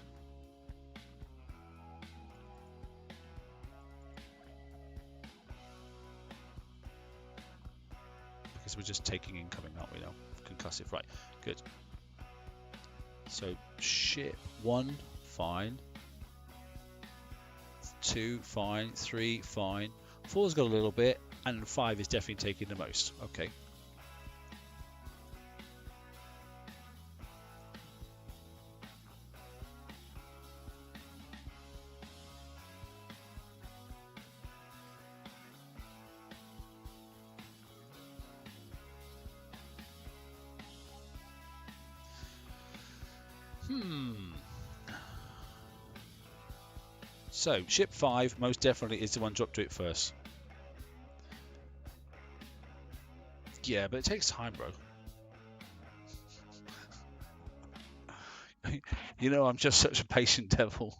Because we're just taking incoming, aren't we now? Concussive, right, good. So ship 1, fine. 2, fine. 3, fine. 4's got a little bit, and 5 is definitely taking the most. Okay. So, ship 5 most definitely is the one dropped to it first. Yeah, but it takes time, bro. You know, I'm just such a patient devil.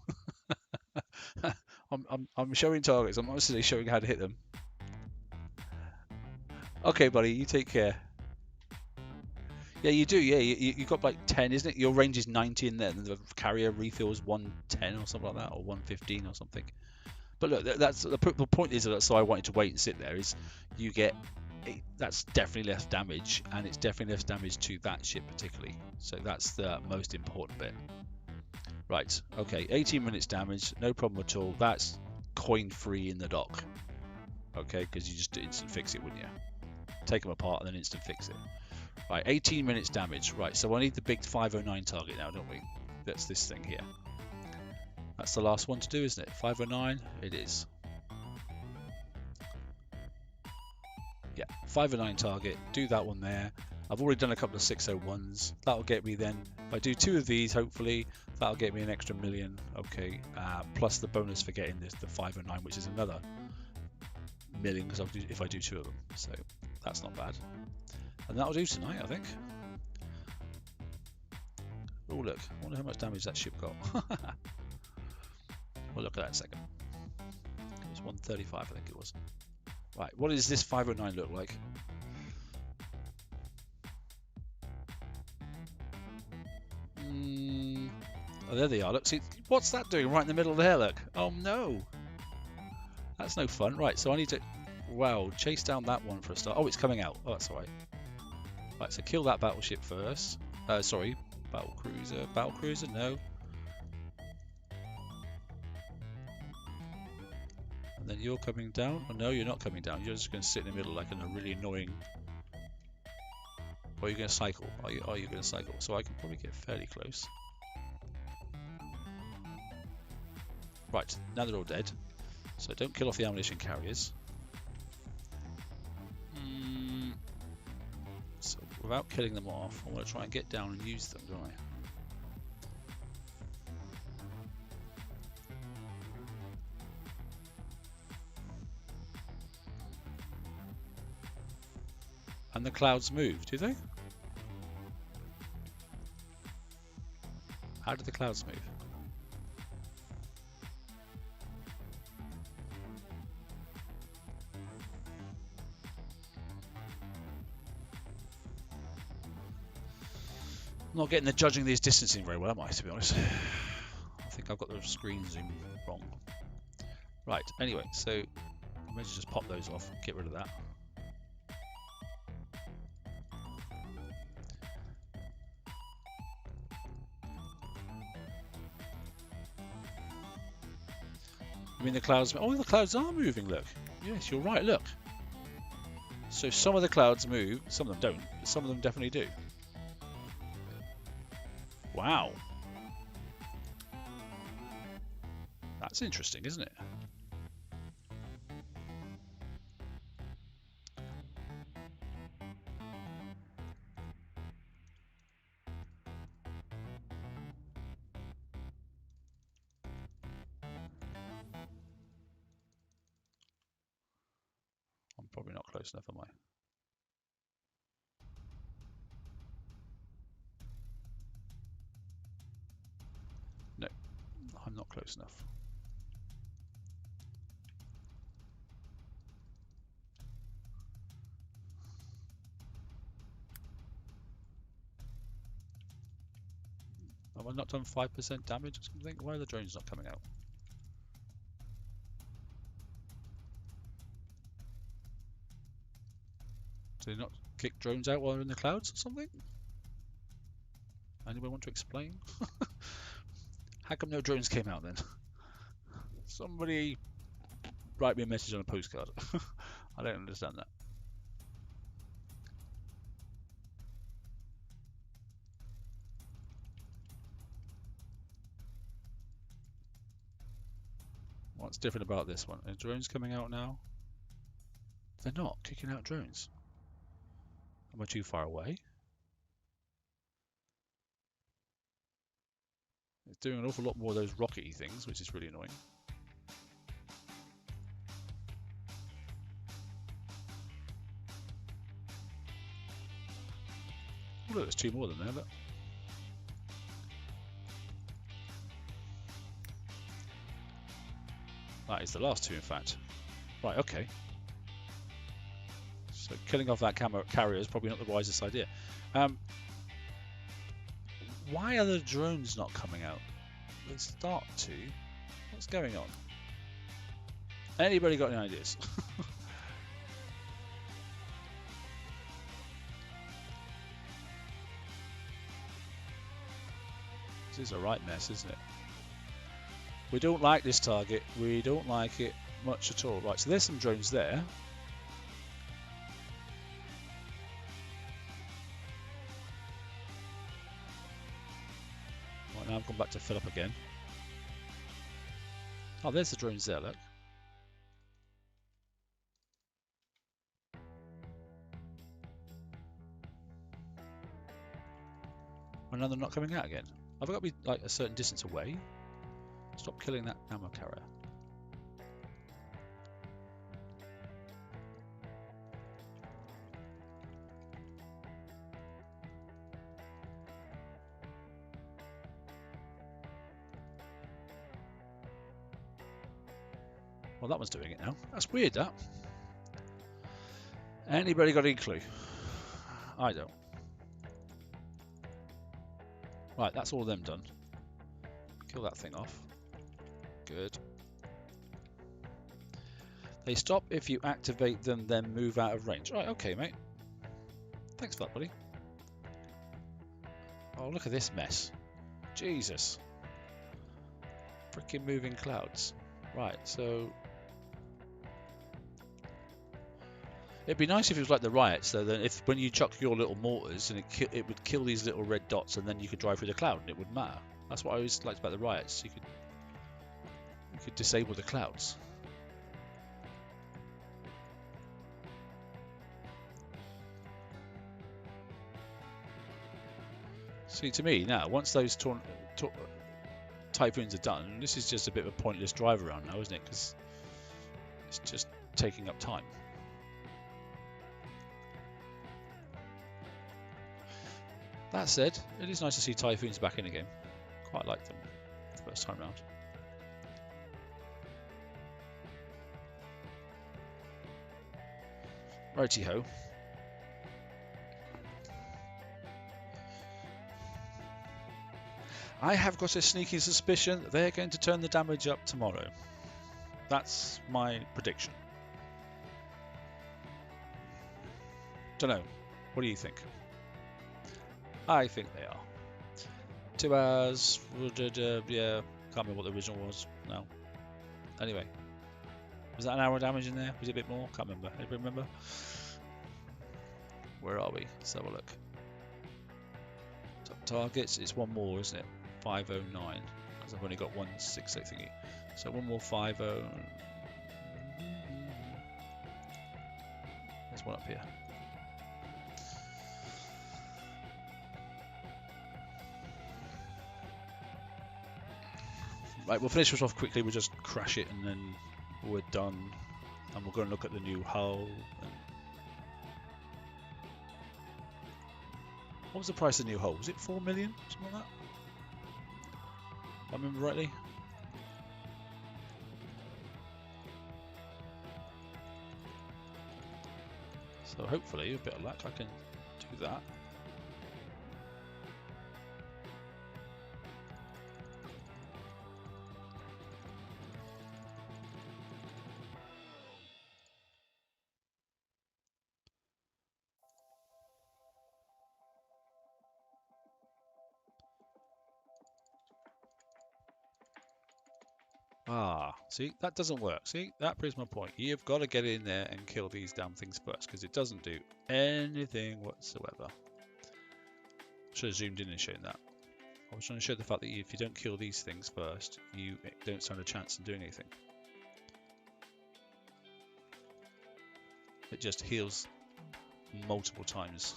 I'm showing targets. I'm not necessarily showing how to hit them. Okay, buddy, you take care. Yeah, you do. Yeah, you got like 10, isn't it? Your range is 90 in there, and the carrier refill is 110 or something like that, or 115 or something. But look, that's the point is that's why I wanted to wait and sit there. Is you get that's definitely less damage, and it's definitely less damage to that ship particularly. So that's the most important bit. Right. Okay. 18 minutes damage, no problem at all. That's coin free in the dock. Okay, because you just instant fix it, wouldn't you? Take them apart and then instant fix it. Right, 18 minutes damage. Right, so I need the big 509 target now, don't we? That's this thing here. That's the last one to do, isn't it? 509, it is. Yeah, 509 target. Do that one there. I've already done a couple of 601s. That'll get me then, if I do 2 of these, hopefully, that'll get me an extra million. Okay, plus the bonus for getting this, the 509, which is another million because if I do 2 of them. So that's not bad. And that'll do tonight, I think. Oh, look. I wonder how much damage that ship got. We'll look at that in a second. It was 135, I think it was. Right, what does this 509 look like? Oh, there they are. Look, see, what's that doing right in the middle of there, look? Oh, no. That's no fun. Right, so I need to... Wow, chase down that one for a start. Oh, it's coming out. Oh, that's all right. Right, so kill that battleship first. Sorry, battle cruiser. Battle cruiser, no. And then you're coming down. Oh, no, you're not coming down. You're just going to sit in the middle like a really annoying... Or are you going to cycle? Are you going to cycle? So I can probably get fairly close. Right, now they're all dead. So don't kill off the ammunition carriers. So without killing them off, I want to try and get down and use them, don't I? And the clouds move, do they? How do the clouds move? I'm not getting the judging these distancing very well, am I, to be honest? I think I've got the screen zoom wrong. Right, anyway, so I may just pop those off, get rid of that. I mean, the clouds... Oh, the clouds are moving, look. Yes, you're right, look. So some of the clouds move, some of them don't, but some of them definitely do. Wow. That's interesting, isn't it? I'm probably not close enough, am I? No, I'm not close enough. Have I not done 5% damage or something? Why are the drones not coming out? Do they not kick drones out while they're in the clouds or something? Anyone want to explain? How come no drones came out then? Somebody write me a message on a postcard. I don't understand that. What's different about this one? Are drones coming out now? They're not kicking out drones. Am I too far away? It's doing an awful lot more of those rockety things, which is really annoying. Oh, look, there's two more than there, look. That is the last two, in fact. Right, okay. So killing off that carrier is probably not the wisest idea. Why are the drones not coming out? They start to. What's going on? Anybody got any ideas? This is a right mess, isn't it? We don't like this target. We don't like it much at all. Right, so there's some drones there. Right, now I've gone back to fill up again. Oh, there's the drones there, look. And now they're not coming out again. I've got to be like a certain distance away. Stop killing that ammo carrier. Well, that one's doing it now. That's weird, that. Anybody got any clue? I don't. Right, that's all of them done. Kill that thing off. Good. They stop if you activate them, then move out of range. Right, okay, mate. Thanks for that, buddy. Oh, look at this mess. Jesus. Freaking moving clouds. Right, so... It'd be nice if it was like the riots, though. Then, if when you chuck your little mortars, and it would kill these little red dots, and then you could drive through the cloud, and it wouldn't matter. That's what I always liked about the riots. You could disable the clouds. See, to me now, once those typhoons are done, this is just a bit of a pointless drive around now, isn't it? Because it's just taking up time. That said, it is nice to see typhoons back in again. Quite like them first time round. Righty ho. I have got a sneaky suspicion that they're going to turn the damage up tomorrow. That's my prediction. Don't know. What do you think? I think they are. 2 hours, yeah, can't remember what the original was now. Anyway, was that an hour of damage in there? Was it a bit more? Can't remember. Anybody remember? Where are we? Let's have a look. Top targets, it's one more, isn't it? 509, because I've only got 168 thingy. So one more 50. There's one up here. Right, we'll finish this off quickly. We'll just crash it and then we're done. And we're going to look at the new hull. What was the price of the new hull? Was it 4 million? Something like that? If I remember rightly. So hopefully, with a bit of luck, I can do that. Ah, see, that doesn't work. See, that proves my point. You've got to get in there and kill these damn things first, because it doesn't do anything whatsoever. Should have zoomed in and shown that. I was trying to show the fact that if you don't kill these things first, you don't stand a chance in doing anything. It just heals multiple times.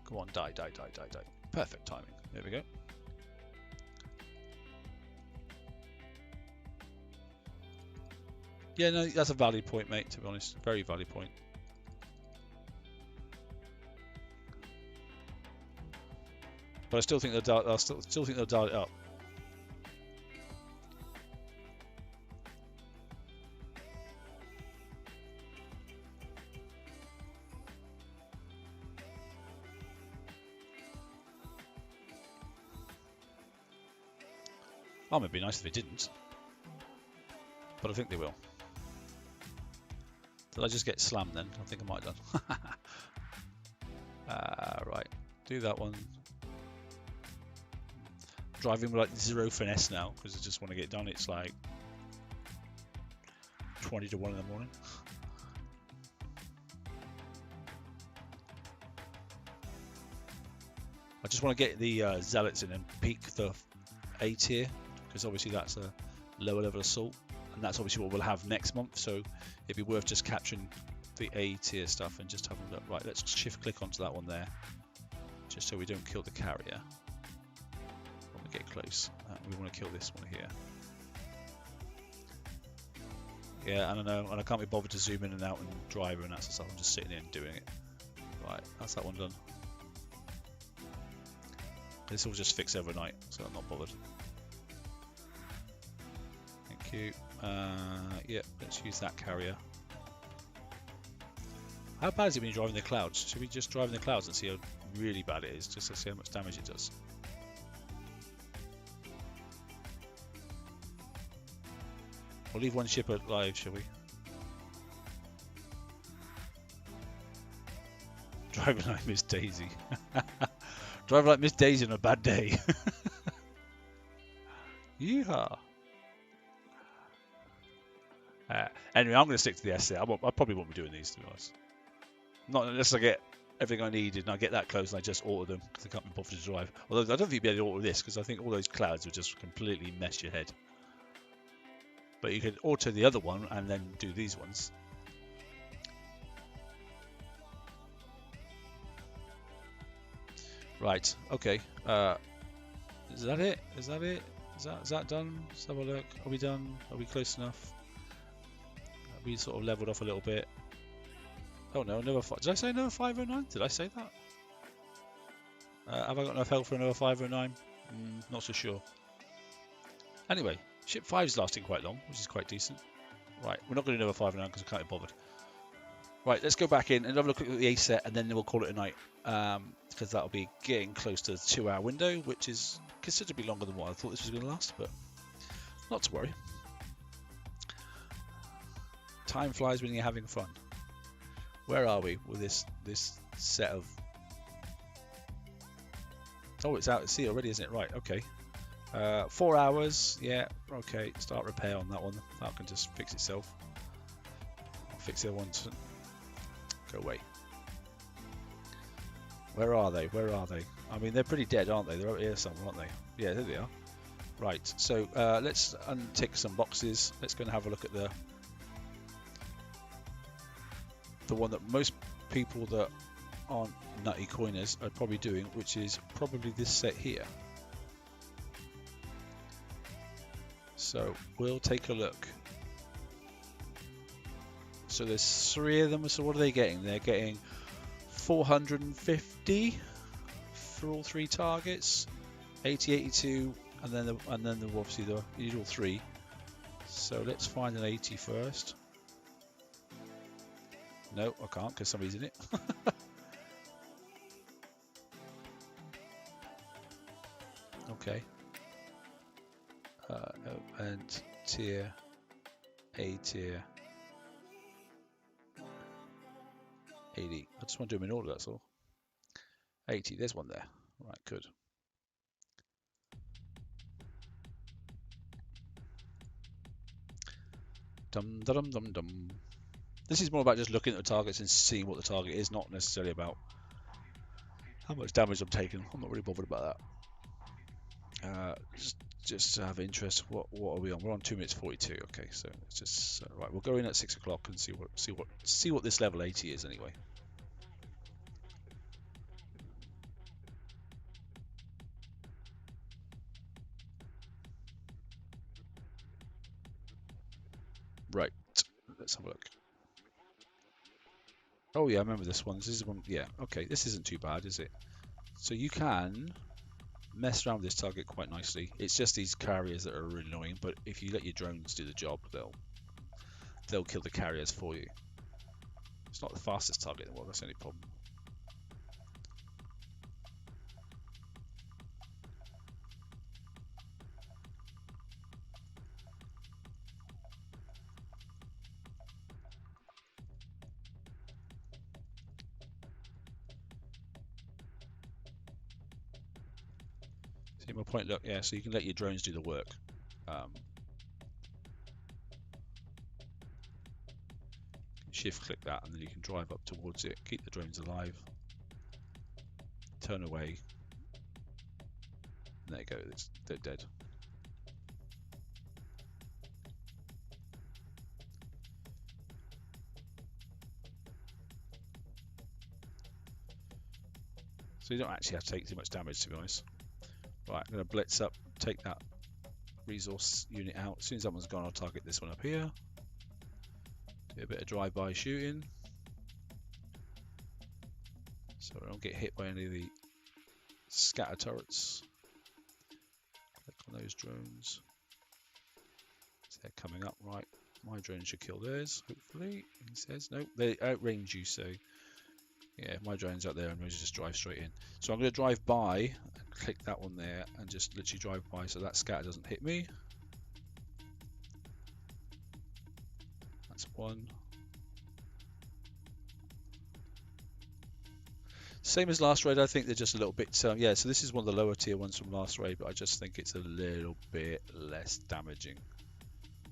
Come on, die, die, die, die, die. Perfect timing. There we go. Yeah, no, that's a valid point, mate, to be honest. Very valid point. But I still think they'll dial, still think they'll dial it up. Oh, it'd be nice if they didn't. But I think they will. Did I just get slammed then? I think I might have done. Right, do that one. Driving with like 0 finesse now because I just want to get done. It's like 20 to 1 in the morning. I just want to get the zealots in and peak the A tier because obviously that's a lower level assault, and that's obviously what we'll have next month. So it'd be worth just capturing the A tier stuff and just having a look. Right, let's shift click onto that one there, just so we don't kill the carrier. Want to get close. We want to kill this one here. Yeah, I don't know, and I can't be bothered to zoom in and out and drive and that sort of stuff. I'm just sitting in and doing it. Right, that's that one done. This will just fix overnight, so I'm not bothered. Thank you. Yeah, let's use that carrier. How bad is it when you're driving the clouds? Should we just drive in the clouds and see how really bad it is, just to see how much damage it does? We'll leave one ship alive, shall we? Driving like Miss Daisy. Driving like Miss Daisy on a bad day. Yeehaw. Anyway, I'm going to stick to the essay. I probably won't be doing these, to be honest. Not unless I get everything I needed and I get that close and I just auto them because I can't be bothered to drive. Although I don't think you'd be able to auto this because I think all those clouds would just completely mess your head. But you could auto the other one and then do these ones. Right, okay. Is that it? Is that it? Is that done? Let's have a look. Are we done? Are we close enough? Are we sort of leveled off a little bit? Oh no, another 5. Did I say another 509? Did I say that? Have I got enough health for another 509? Not so sure. Anyway, ship 5 is lasting quite long, which is quite decent. Right, we're not going to do another 509 because I can't be bothered. Right, let's go back in and have a look at the A set and then we'll call it a night. Because that'll be getting close to the 2-hour window, which is considerably longer than what I thought this was going to last, but not to worry. Time flies when you're having fun. Where are we with this set of... Oh, it's out at sea already, isn't it? Right, okay. 4 hours, yeah, okay. Start repair on that one. That can just fix itself. I'll fix the other one. Go away. Where are they? Where are they? I mean, they're pretty dead, aren't they? They're out here somewhere, aren't they? Yeah, there they are. Right, so let's untick some boxes. Let's go and have a look at the one that most people that aren't nutty coiners are probably doing, which is probably this set here. So we'll take a look. So there's 3 of them. So what are they getting? They're getting 450 for all 3 targets, 80, 82, and then obviously the usual 3. So let's find an 80 first. No, I can't because somebody's in it. Okay. And tier, A tier, 80. I just want to do them in order, that's all. 80, there's one there. Right, good. Dum dum dum dum. This is more about just looking at the targets and seeing what the target is, not necessarily about how much damage I'm taking. I'm not really bothered about that. Just to have interest. What are we on? We're on 2 minutes 42. Okay, so it's just right. We'll go in at 6 o'clock and see what this level 80 is anyway. Right. Let's have a look. Oh yeah, I remember this one. This is one. Yeah. Okay. This isn't too bad, is it? So you can mess around with this target quite nicely. It's just these carriers that are really annoying, but if you let your drones do the job, they'll kill the carriers for you. It's not the fastest target in the world, that's the only problem. See my point? Look, yeah, so you can let your drones do the work. Shift click that and then you can drive up towards it, keep the drones alive, turn away, and there you go, they're dead. So you don't actually have to take too much damage, to be honest. Right, I'm going to blitz up, take that resource unit out. As soon as that one's gone, I'll target this one up here. Do a bit of drive-by shooting, so I don't get hit by any of the scatter turrets. Click on those drones. So they're coming up, right. My drone should kill theirs, hopefully. He says, no, they outrange you, so yeah, my drone's out there and we'll just drive straight in. So I'm going to drive by and click that one there and just literally drive by so that scatter doesn't hit me. That's one. Same as last raid, I think they're just a little bit, yeah, so this is one of the lower tier ones from last raid, but I just think it's a little bit less damaging.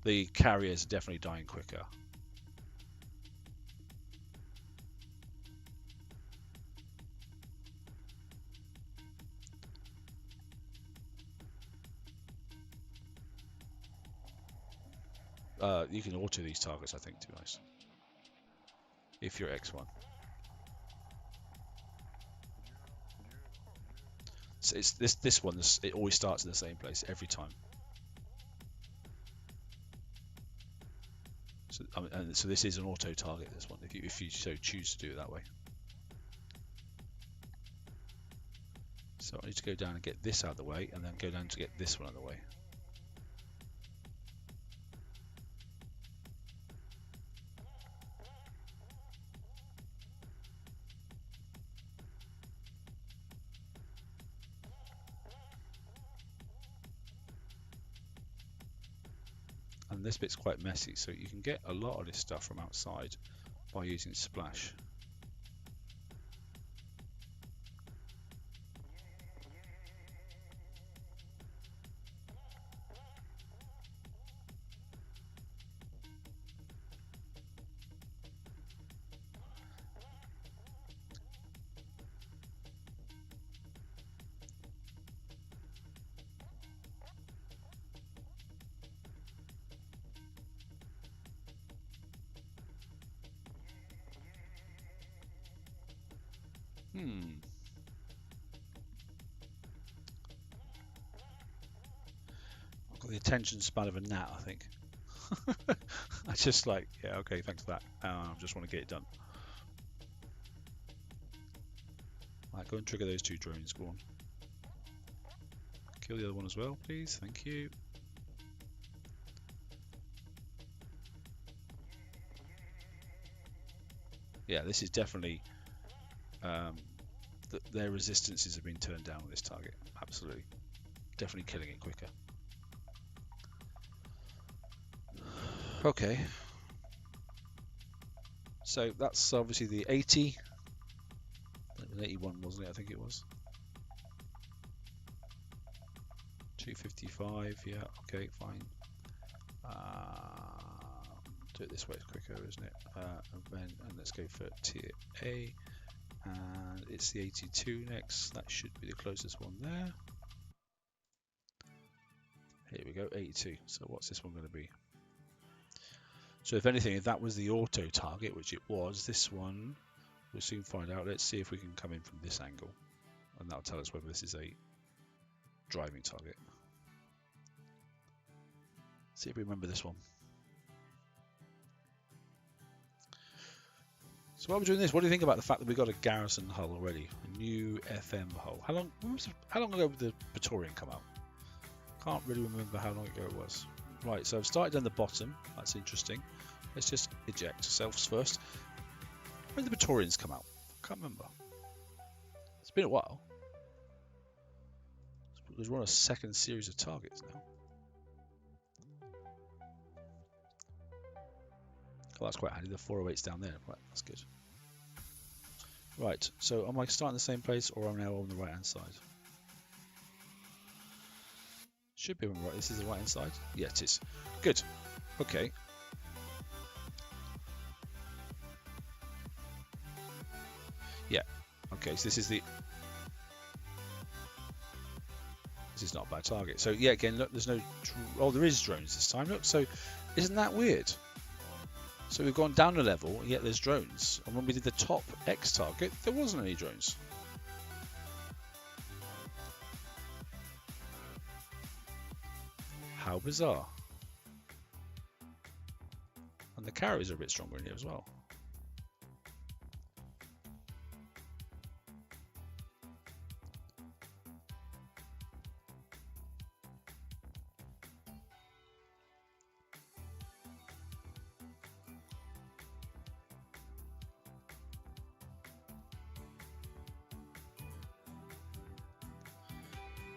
The carriers are definitely dying quicker. You can auto these targets, I think, to be honest, if you're X1. So it's this one. It always starts in the same place every time. So and so this is an auto target. This one, if you so choose to do it that way. So I need to go down and get this out of the way, and then go down to get this one out of the way. And this bit's quite messy, so you can get a lot of this stuff from outside by using splash. I've got the attention span of a gnat, I think. I just like, yeah, okay, thanks for that. I just want to get it done. Right, go and trigger those two drones, go on. Kill the other one as well, please, thank you. Yeah, this is definitely, their resistances have been turned down with this target, absolutely. Definitely killing it quicker. Okay. So that's obviously the 80. It was 81, wasn't it? I think it was. 255, yeah, okay, fine. do it this way, it's quicker, isn't it? Event, and let's go for tier A, and it's the 82 next. That should be the closest one there. Here we go, 82. So what's this one going to be? So if anything, if that was the auto target, which it was, this one we'll soon find out. Let's see if we can come in from this angle, and that'll tell us whether this is a driving target. See if we remember this one. So while we're doing this, what do you think about the fact that we got a garrison hull already, a new FM hull? How long ago did the Praetorian come out? Can't really remember how long ago it was. Right, so I've started down the bottom. That's interesting. Let's just eject ourselves first. When did the Praetorians come out? Can't remember. It's been a while. Because we're on a second series of targets now. Oh, that's quite handy. The 408's down there. Right, that's good. Right, so am I starting the same place, or am I now on the right hand side? Should be on the right. This is the right hand side. Yeah, it is. Good. Okay. Yeah. Okay. So this is not a bad target. So yeah, again, look, there's no. Oh, there is drones this time. Look. So isn't that weird? So we've gone down a level, and yet there's drones. And when we did the top X target, there wasn't any drones. How bizarre. And the carriers are a bit stronger in here as well.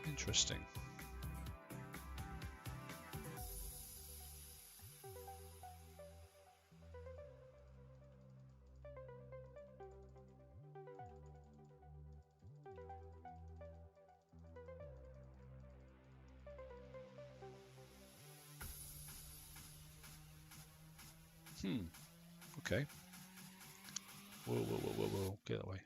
Interesting. Okay. Whoa. Get away.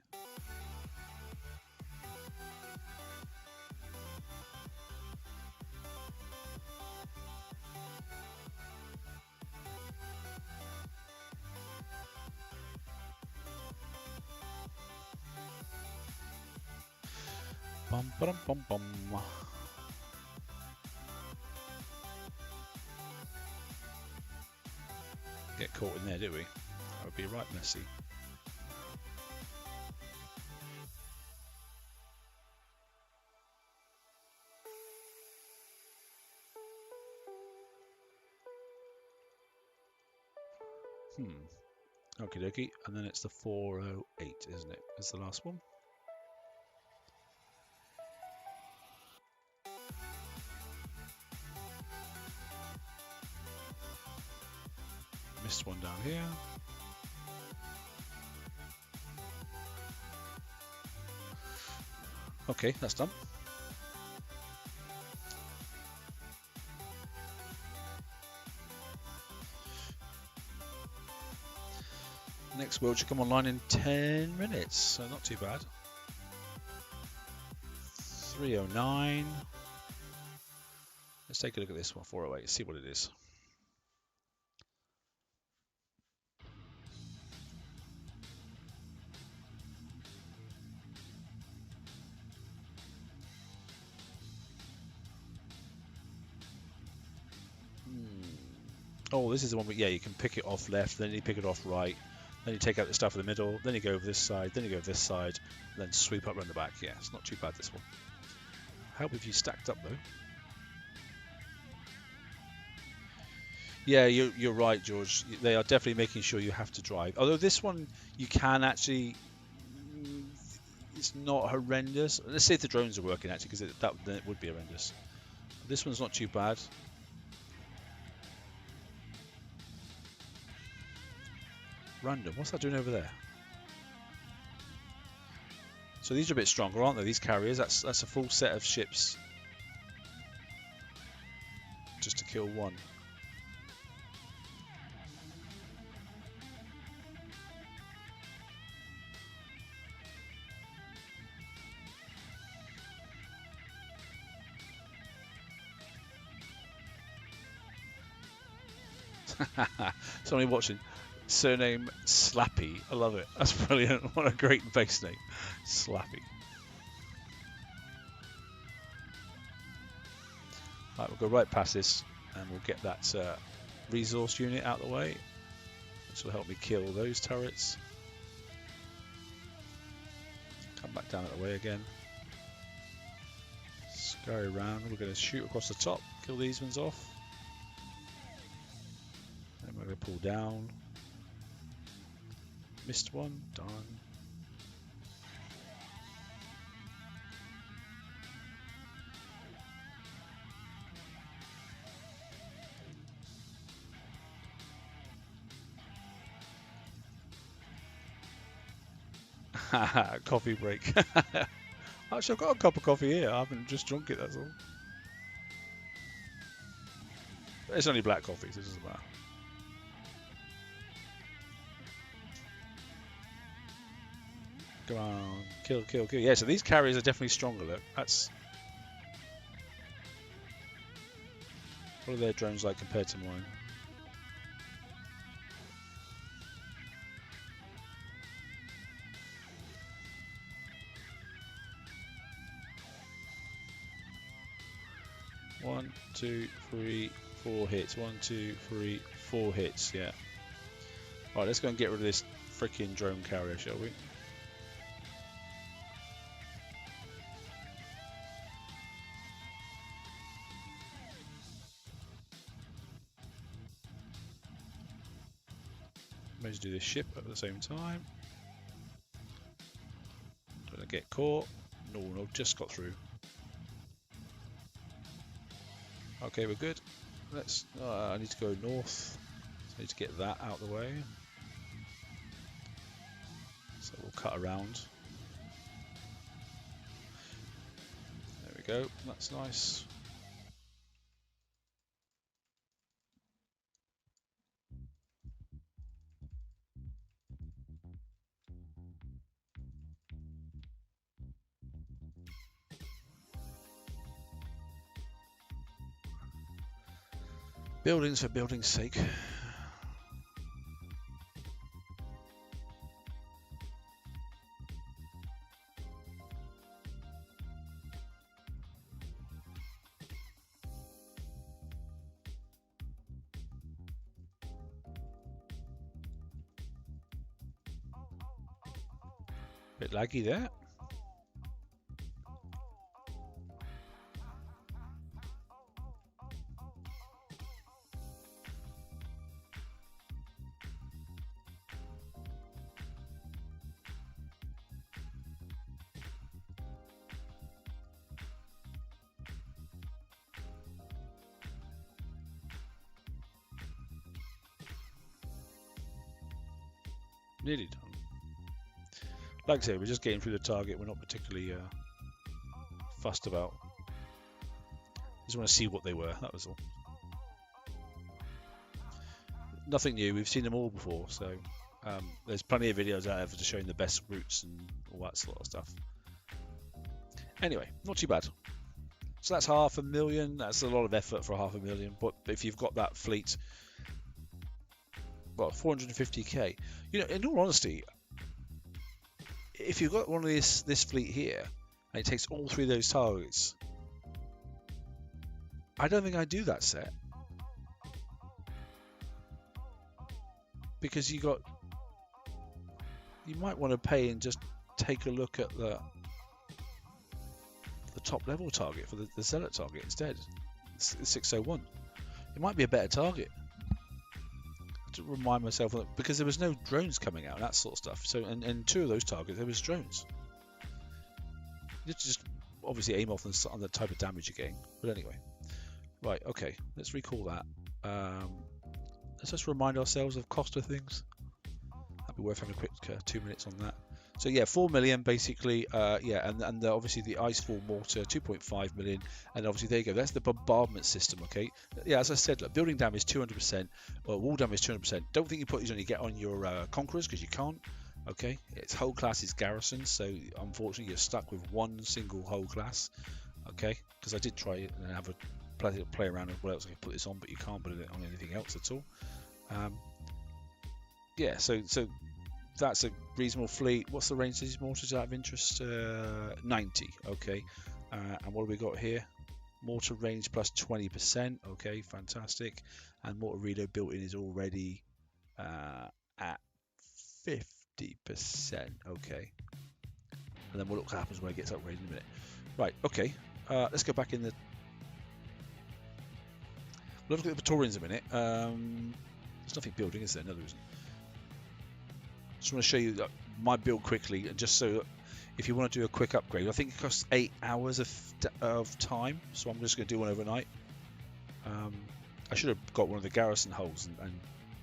Bum. Get caught in there, do we? That would be right messy. Okie dokie, and then it's the 408, isn't it? Is the last one. Missed one down here. Okay, that's done. Next world should come online in 10 minutes, so not too bad. 309. Let's take a look at this one, 408, see what it is. Oh, this is the one where, yeah, you can pick it off left, then you pick it off right, then you take out the stuff in the middle, then you go over this side, then you go over this side, then sweep up around the back. Yeah, it's not too bad, this one. Help if you stacked up, though. Yeah, you're right, George. They are definitely making sure you have to drive. Although this one, you can actually... It's not horrendous. Let's see if the drones are working, actually, because then it would be horrendous. This one's not too bad. Random. What's that doing over there? So these are a bit stronger, aren't they? These carriers. That's a full set of ships just to kill one. Somebody watching. Surname Slappy. I love it. That's brilliant. What a great base name. Slappy. Right, we'll go right past this and we'll get that resource unit out of the way. This will help me kill those turrets. Come back down out of the way again. Scurry around. We're going to shoot across the top, kill these ones off. Then we're going to pull down. Missed one, darn. Coffee break. Actually, I've got a cup of coffee here. I haven't just drunk it, that's all. It's only black coffee, so it doesn't matter. Come on, kill, kill, kill. Yeah, so these carriers are definitely stronger, look. That's... What are their drones like compared to mine? One, two, three, 4 hits. 1, 2, 3, 4 hits, yeah. Alright, let's go and get rid of this freaking drone carrier, shall we? Maybe do this ship at the same time. Don't get caught. No, no, just got through. Okay, we're good. Let's. I need to go north. So I need to get that out of the way. So we'll cut around. There we go. That's nice. Buildings for building's sake. Bit laggy there. Nearly done. Like I say, we're just getting through the target. We're not particularly fussed about. Just want to see what they were. That was all. Nothing new. We've seen them all before. So there's plenty of videos out there for showing the best routes and all that sort of stuff. Anyway, not too bad. So that's 500,000. That's a lot of effort for 500,000. But if you've got that fleet, well, 450k. You know, in all honesty, if you've got one of this fleet here and it takes all 3 of those targets, I don't think I'd do that set, because you might want to pay and just take a look at the top level target for the zealot target instead. It's 601. It might be a better target. To remind myself of that, because there was no drones coming out and that sort of stuff. So and 2 of those targets there was drones. You just obviously aim off on the type of damage you're getting. But anyway, right, okay, let's recall that. Let's just remind ourselves of cost of things. That'd be worth having a quick 2 minutes on that. So yeah, 4 million basically. Yeah, and obviously the Icefall mortar, 2.5 million, and obviously there you go. That's the bombardment system. Okay. Yeah, as I said, look, building damage 200%, wall damage 200%. Don't think you put these on your conquerors, because you can't. Okay, its whole class is garrison, so unfortunately you're stuck with one single whole class. Okay, because I did try it and have a play around with what else I can put this on, but you can't put it on anything else at all. Yeah, so that's a reasonable fleet. What's the range of these mortars out of interest? 90. Okay. And what have we got here? Mortar range plus 20%. Okay, fantastic. And mortar reload built in is already at 50%. Okay. And then we'll look what happens when it gets upgraded in a minute. Right, okay. Let's go back in the... We'll look at the Praetorians in a minute. There's nothing building, is there? No, there isn't. Just want to show you my build quickly, and just so if you want to do a quick upgrade, I think it costs 8 hours of time, so I'm just going to do one overnight. I should have got one of the garrison hulls and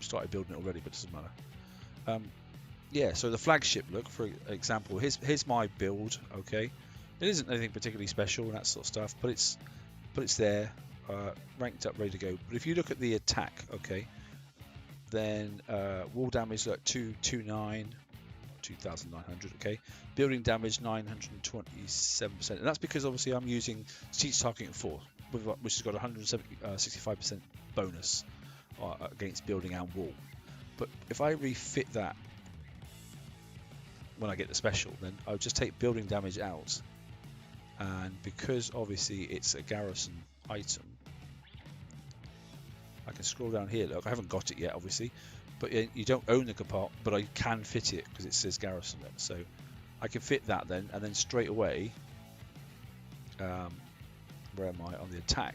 started building it already, but it doesn't matter. Yeah, so the flagship, look, for example, here's my build. Okay, it isn't anything particularly special and that sort of stuff, but it's there, ranked up, ready to go. But if you look at the attack, okay, then wall damage like 229, 2,900. Okay, building damage 927%, and that's because obviously I'm using siege targeting 4, which has got 165% bonus against building and wall. But if I refit that when I get the special, then I'll just take building damage out, and because obviously it's a garrison item, I can scroll down here. Look, I haven't got it yet, obviously, but you don't own the compartment, but I can fit it because it says garrison it. So I can fit that then, and then straight away, where am I on the attack?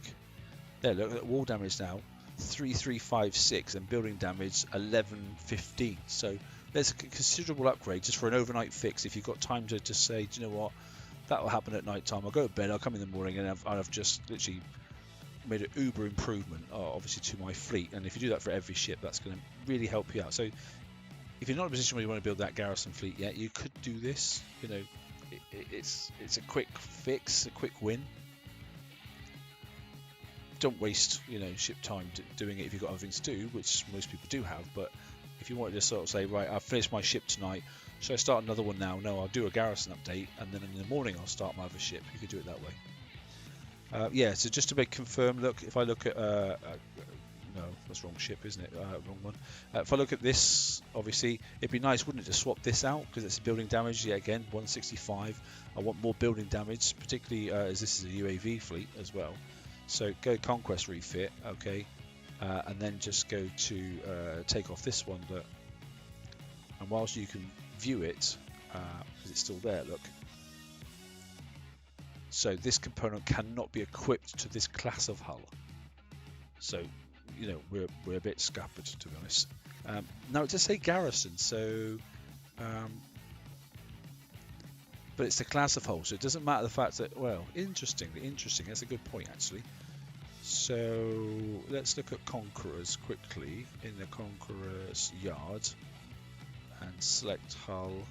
There, look at wall damage now, 3356, and building damage 1115. So there's a considerable upgrade just for an overnight fix. If you've got time to just say, do you know what, that will happen at night time. I'll go to bed, I'll come in the morning, and I've just literally made an uber improvement, obviously, to my fleet. And if you do that for every ship, that's going to really help you out. So if you're not in a position where you want to build that garrison fleet yet, you could do this. You know, it's a quick fix, a quick win. Don't waste, you know, ship time doing it if you've got other things to do, which most people do have. But if you wanted to sort of say, right, I've finished my ship tonight, should I start another one now? No, I'll do a garrison update, and then in the morning I'll start my other ship. You could do it that way. Yeah, so just to make confirm, look, if I look at no, that's the wrong ship, isn't it? Wrong one. If I look at this, obviously, it'd be nice, wouldn't it, to swap this out, because it's building damage. Yeah, again, 165. I want more building damage, particularly as this is a UAV fleet as well. So go Conquest refit, okay, and then just go to take off this one. Look, and whilst you can view it, because it's still there, look. So this component cannot be equipped to this class of hull. So, you know, we're a bit scuppered, to be honest. Now it does say garrison, so, but it's the class of hull, so it doesn't matter the fact that, well, interesting. That's a good point, actually. So let's look at Conquerors quickly in the Conquerors yard and select hull.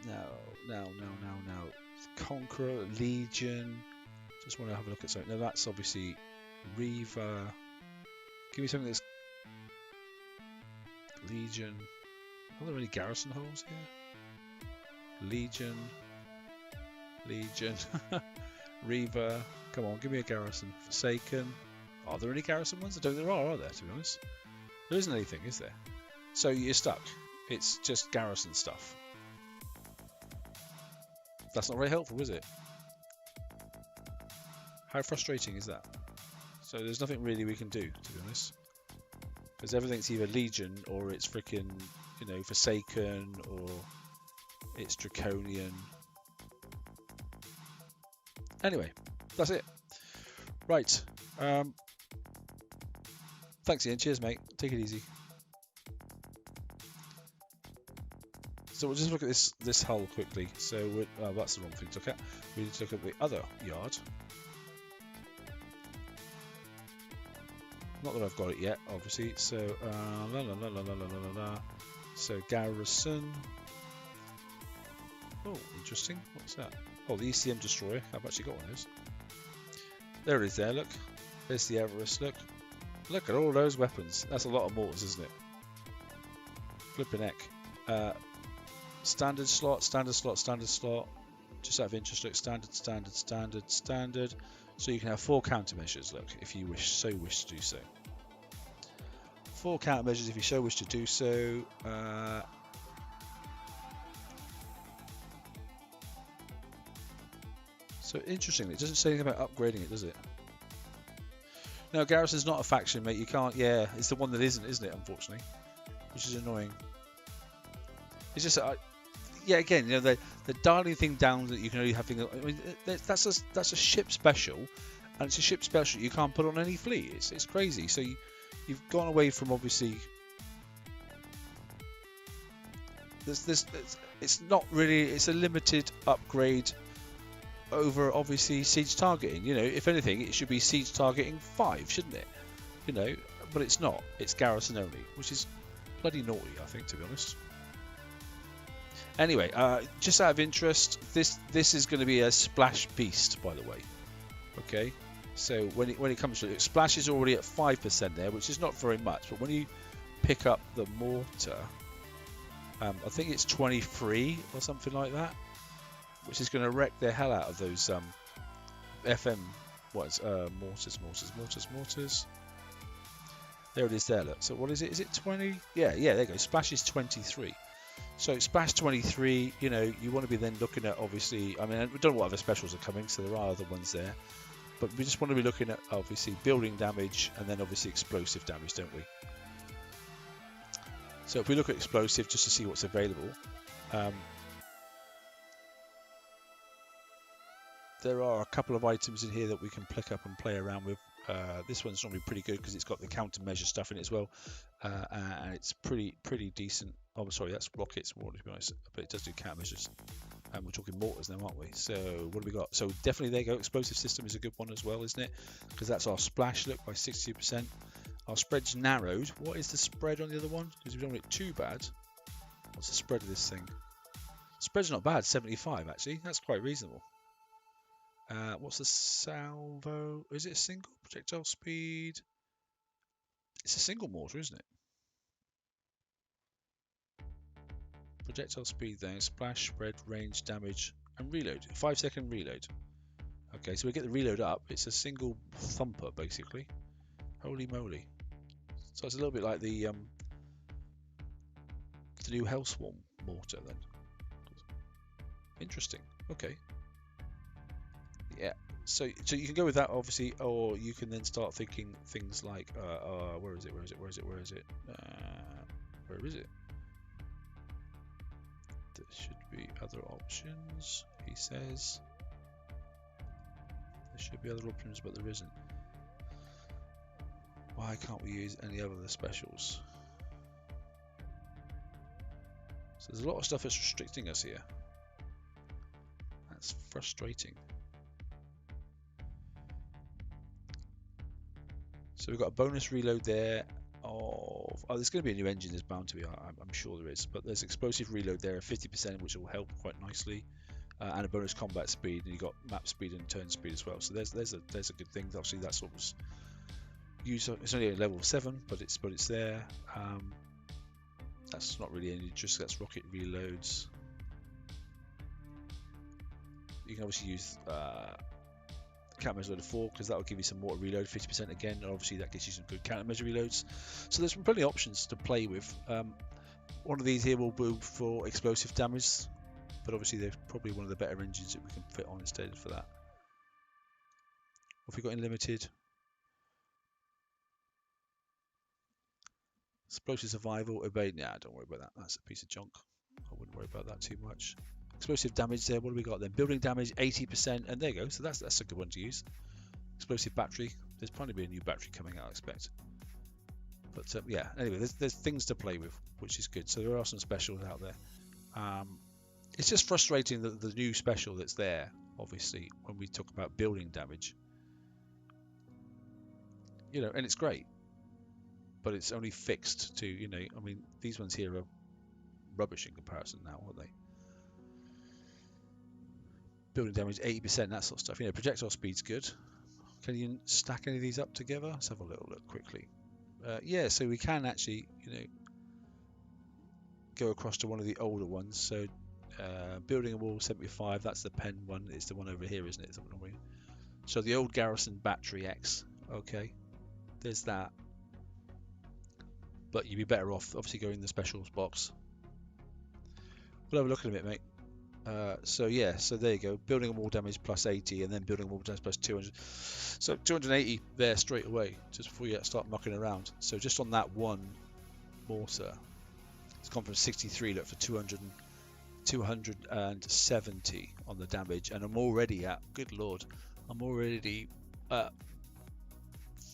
No. Conqueror, Legion. Just want to have a look at something. No, that's obviously Reaver. Give me something that's Legion. Are there any garrison hulls here? Legion. Reaver. Come on, give me a garrison. Forsaken. Are there any garrison ones? I don't think there are there, to be honest? There isn't anything, is there? So you're stuck. It's just garrison stuff. That's not very helpful, is it? How frustrating is that? So there's nothing really we can do, to be honest. Because everything's either Legion or it's freaking, you know, Forsaken or it's Draconian. Anyway, that's it. Right. Thanks, Ian. Cheers, mate. Take it easy. So we'll just look at this hull quickly. So that's the wrong thing to look at. We need to look at the other yard. Not that I've got it yet, obviously. So So garrison. Oh, interesting. What's that? Oh, the ECM destroyer. I've actually got one of those. There it is. There. Look. There's the Everest. Look. Look at all those weapons. That's a lot of mortars, isn't it? Flipping heck. Standard slot. Just out of interest, look, standard. So you can have 4 countermeasures, look, if you wish to do so. 4 countermeasures if you so wish to do so. So interestingly, it doesn't say anything about upgrading it, does it? No, Garrison's not a faction, mate. You can't. Yeah, it's the one that isn't it? Unfortunately, which is annoying. It's just, yeah. Again, you know, they're dialing thing down that you can only have things. I mean, that's a ship special, and it's a ship special you can't put on any fleet. It's crazy. So you've gone away from obviously. It's not really. It's a limited upgrade over obviously siege targeting. You know, if anything, it should be siege targeting 5, shouldn't it? You know, but it's not. It's garrison only, which is bloody naughty, I think, to be honest. Anyway, just out of interest, this is going to be a splash beast, by the way. Okay, so when it comes to it, splash is already at 5% there, which is not very much. But when you pick up the mortar, I think it's 23 or something like that, which is going to wreck the hell out of those FM mortars. There it is there, look. So what is it? Is it 20? Yeah, there you go. Splash is 23. So Splash 23, you know, you want to be then looking at, obviously, I mean, we don't know what other specials are coming, so there are other ones there. But we just want to be looking at, obviously, building damage and then obviously explosive damage, don't we? So if we look at explosive, just to see what's available, there are a couple of items in here that we can pick up and play around with. This one's normally pretty good because it's got the countermeasure stuff in it as well, and it's pretty decent. Oh, sorry, that's rockets more to be honest, but it does do countermeasures. And we're talking mortars now, aren't we? So what do we got? So definitely there you go. Explosive system is a good one as well, isn't it? Because that's our splash look by 60%. Our spread's narrowed. What is the spread on the other one? Because we don't want it too bad. What's the spread of this thing? Spread's not bad, 75 actually. That's quite reasonable. What's the salvo? Is it a single projectile speed? It's a single mortar, isn't it? Projectile speed there, splash, spread, range, damage, and reload. 5-second reload. Okay, so we get the reload up. It's a single thumper, basically. Holy moly. So it's a little bit like the new Hellswarm mortar then. Interesting. Okay. Yeah. So you can go with that, obviously, or you can then start thinking things like, where is it? Where is it? There should be other options, he says. There should be other options, but there isn't. Why can't we use any other specials? So there's a lot of stuff that's restricting us here. That's frustrating. So we've got a bonus reload there of, there's going to be a new engine, there's bound to be, I'm sure there is, but there's explosive reload there of 50%, which will help quite nicely, and a bonus combat speed, and you've got map speed and turn speed as well. So there's a good thing. Obviously that's what was used. It's only at level 7, but it's there. That's not really any interest. That's rocket reloads. You can obviously use countermeasure load of 4 because that will give you some more reload, 50% again, and obviously that gives you some good countermeasure reloads. So there's plenty of options to play with. One of these here will be for explosive damage, but obviously they're probably one of the better engines that we can fit on instead for that. What have we got in limited? Explosive survival, evade. Nah, don't worry about that. That's a piece of junk. I wouldn't worry about that too much. Explosive damage there. What do we got then? Building damage 80%, and there you go. So that's a good one to use. Explosive battery. There's probably be a new battery coming out, I expect. But yeah. Anyway, there's things to play with, which is good. So there are some specials out there. It's just frustrating that the new special that's there, obviously, when we talk about building damage, you know, and it's great, but it's only fixed to, you know, I mean, these ones here are rubbish in comparison now, aren't they? Building damage 80%, that sort of stuff. You know, projectile speed's good. Can you stack any of these up together? Let's have a little look quickly. Yeah, so we can actually, you know, go across to one of the older ones. So building a wall 75, that's the pen one. It's the one over here, isn't it? So the old Garrison Battery X. Okay, there's that. but you'd be better off obviously going in the specials box. We'll have a look in a bit, mate. So yeah, so there you go. Building a wall damage plus 80, and then building a wall damage plus 200. So 280 there straight away, just before you start mucking around. So just on that one mortar, it's gone from 63 look for 270 on the damage, and I'm already at, good lord, I'm already at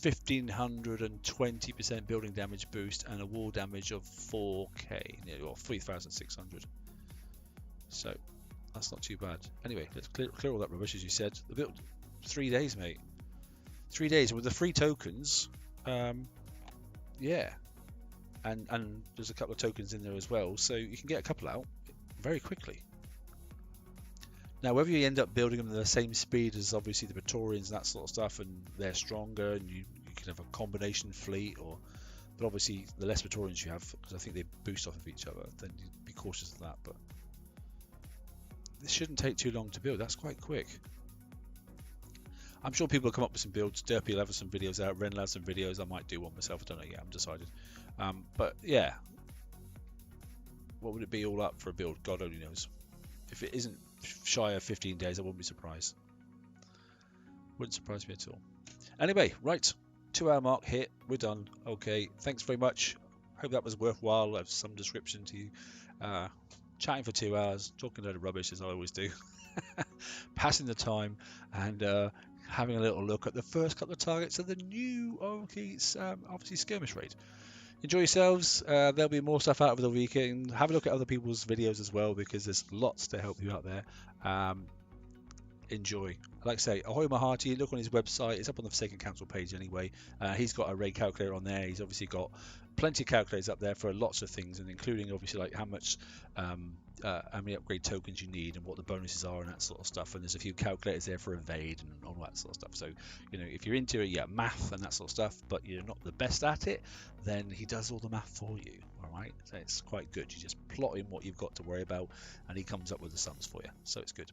1520% building damage boost and a wall damage of 4k, or 3600. So that's not too bad. Anyway, let's clear all that rubbish, as you said. The build 3 days, mate. 3 days with the free tokens. Yeah, and there's a couple of tokens in there as well, so you can get a couple out very quickly. Now, whether you end up building them at the same speed as obviously the Praetorians and that sort of stuff, and they're stronger, and you can have a combination fleet, but obviously the less Praetorians you have, because I think they boost off of each other, then you'd be cautious of that. But this shouldn't take too long to build. That's quite quick. I'm sure people will come up with some builds. Derpy will have some videos out. Ren will have some videos. I might do one myself. I don't know yet. I'm decided. But yeah, what would it be all up for a build? God only knows. If it isn't shy of 15 days, I wouldn't be surprised. Wouldn't surprise me at all. Anyway, right, 2 hour mark hit. We're done. Okay, thanks very much. Hope that was worthwhile. I have some description to you. Chatting for 2 hours, talking a load of rubbish as I always do. Passing the time and having a little look at the first couple of targets of the new obviously skirmish raid. Enjoy yourselves. There'll be more stuff out over the weekend. Have a look at other people's videos as well, because there's lots to help you out there. Enjoy. Like I say, Ahoy Mahati, look on his website. It's up on the Forsaken Council page anyway. He's got a raid calculator on there. He's obviously got plenty of calculators up there for lots of things, and including obviously like how many upgrade tokens you need and what the bonuses are and that sort of stuff. And there's a few calculators there for evade and all that sort of stuff. So, you know, if you're into it, yeah, math and that sort of stuff, but you're not the best at it, then he does all the math for you. All right, so it's quite good. You just plot in what you've got to worry about, and he comes up with the sums for you. So it's good.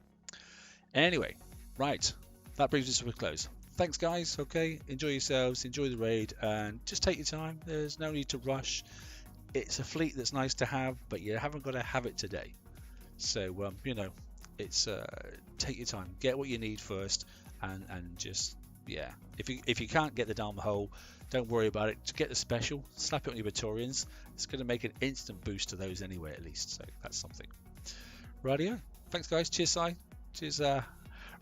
Anyway, right, that brings us to a close. Thanks, guys. Okay, enjoy yourselves, enjoy the raid, and just take your time. There's no need to rush. It's a fleet that's nice to have, but you haven't got to have it today. So you know, it's take your time, get what you need first, and just, yeah. If you can't get the down the hole, don't worry about it. Just get the special, slap it on your Praetorians. It's going to make an instant boost to those anyway, at least. So that's something. Rightio. Thanks, guys. Cheers, Si. Cheers,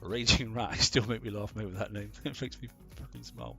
Raging Rat. Still make me laugh, mate, with that name. It makes me fucking smile.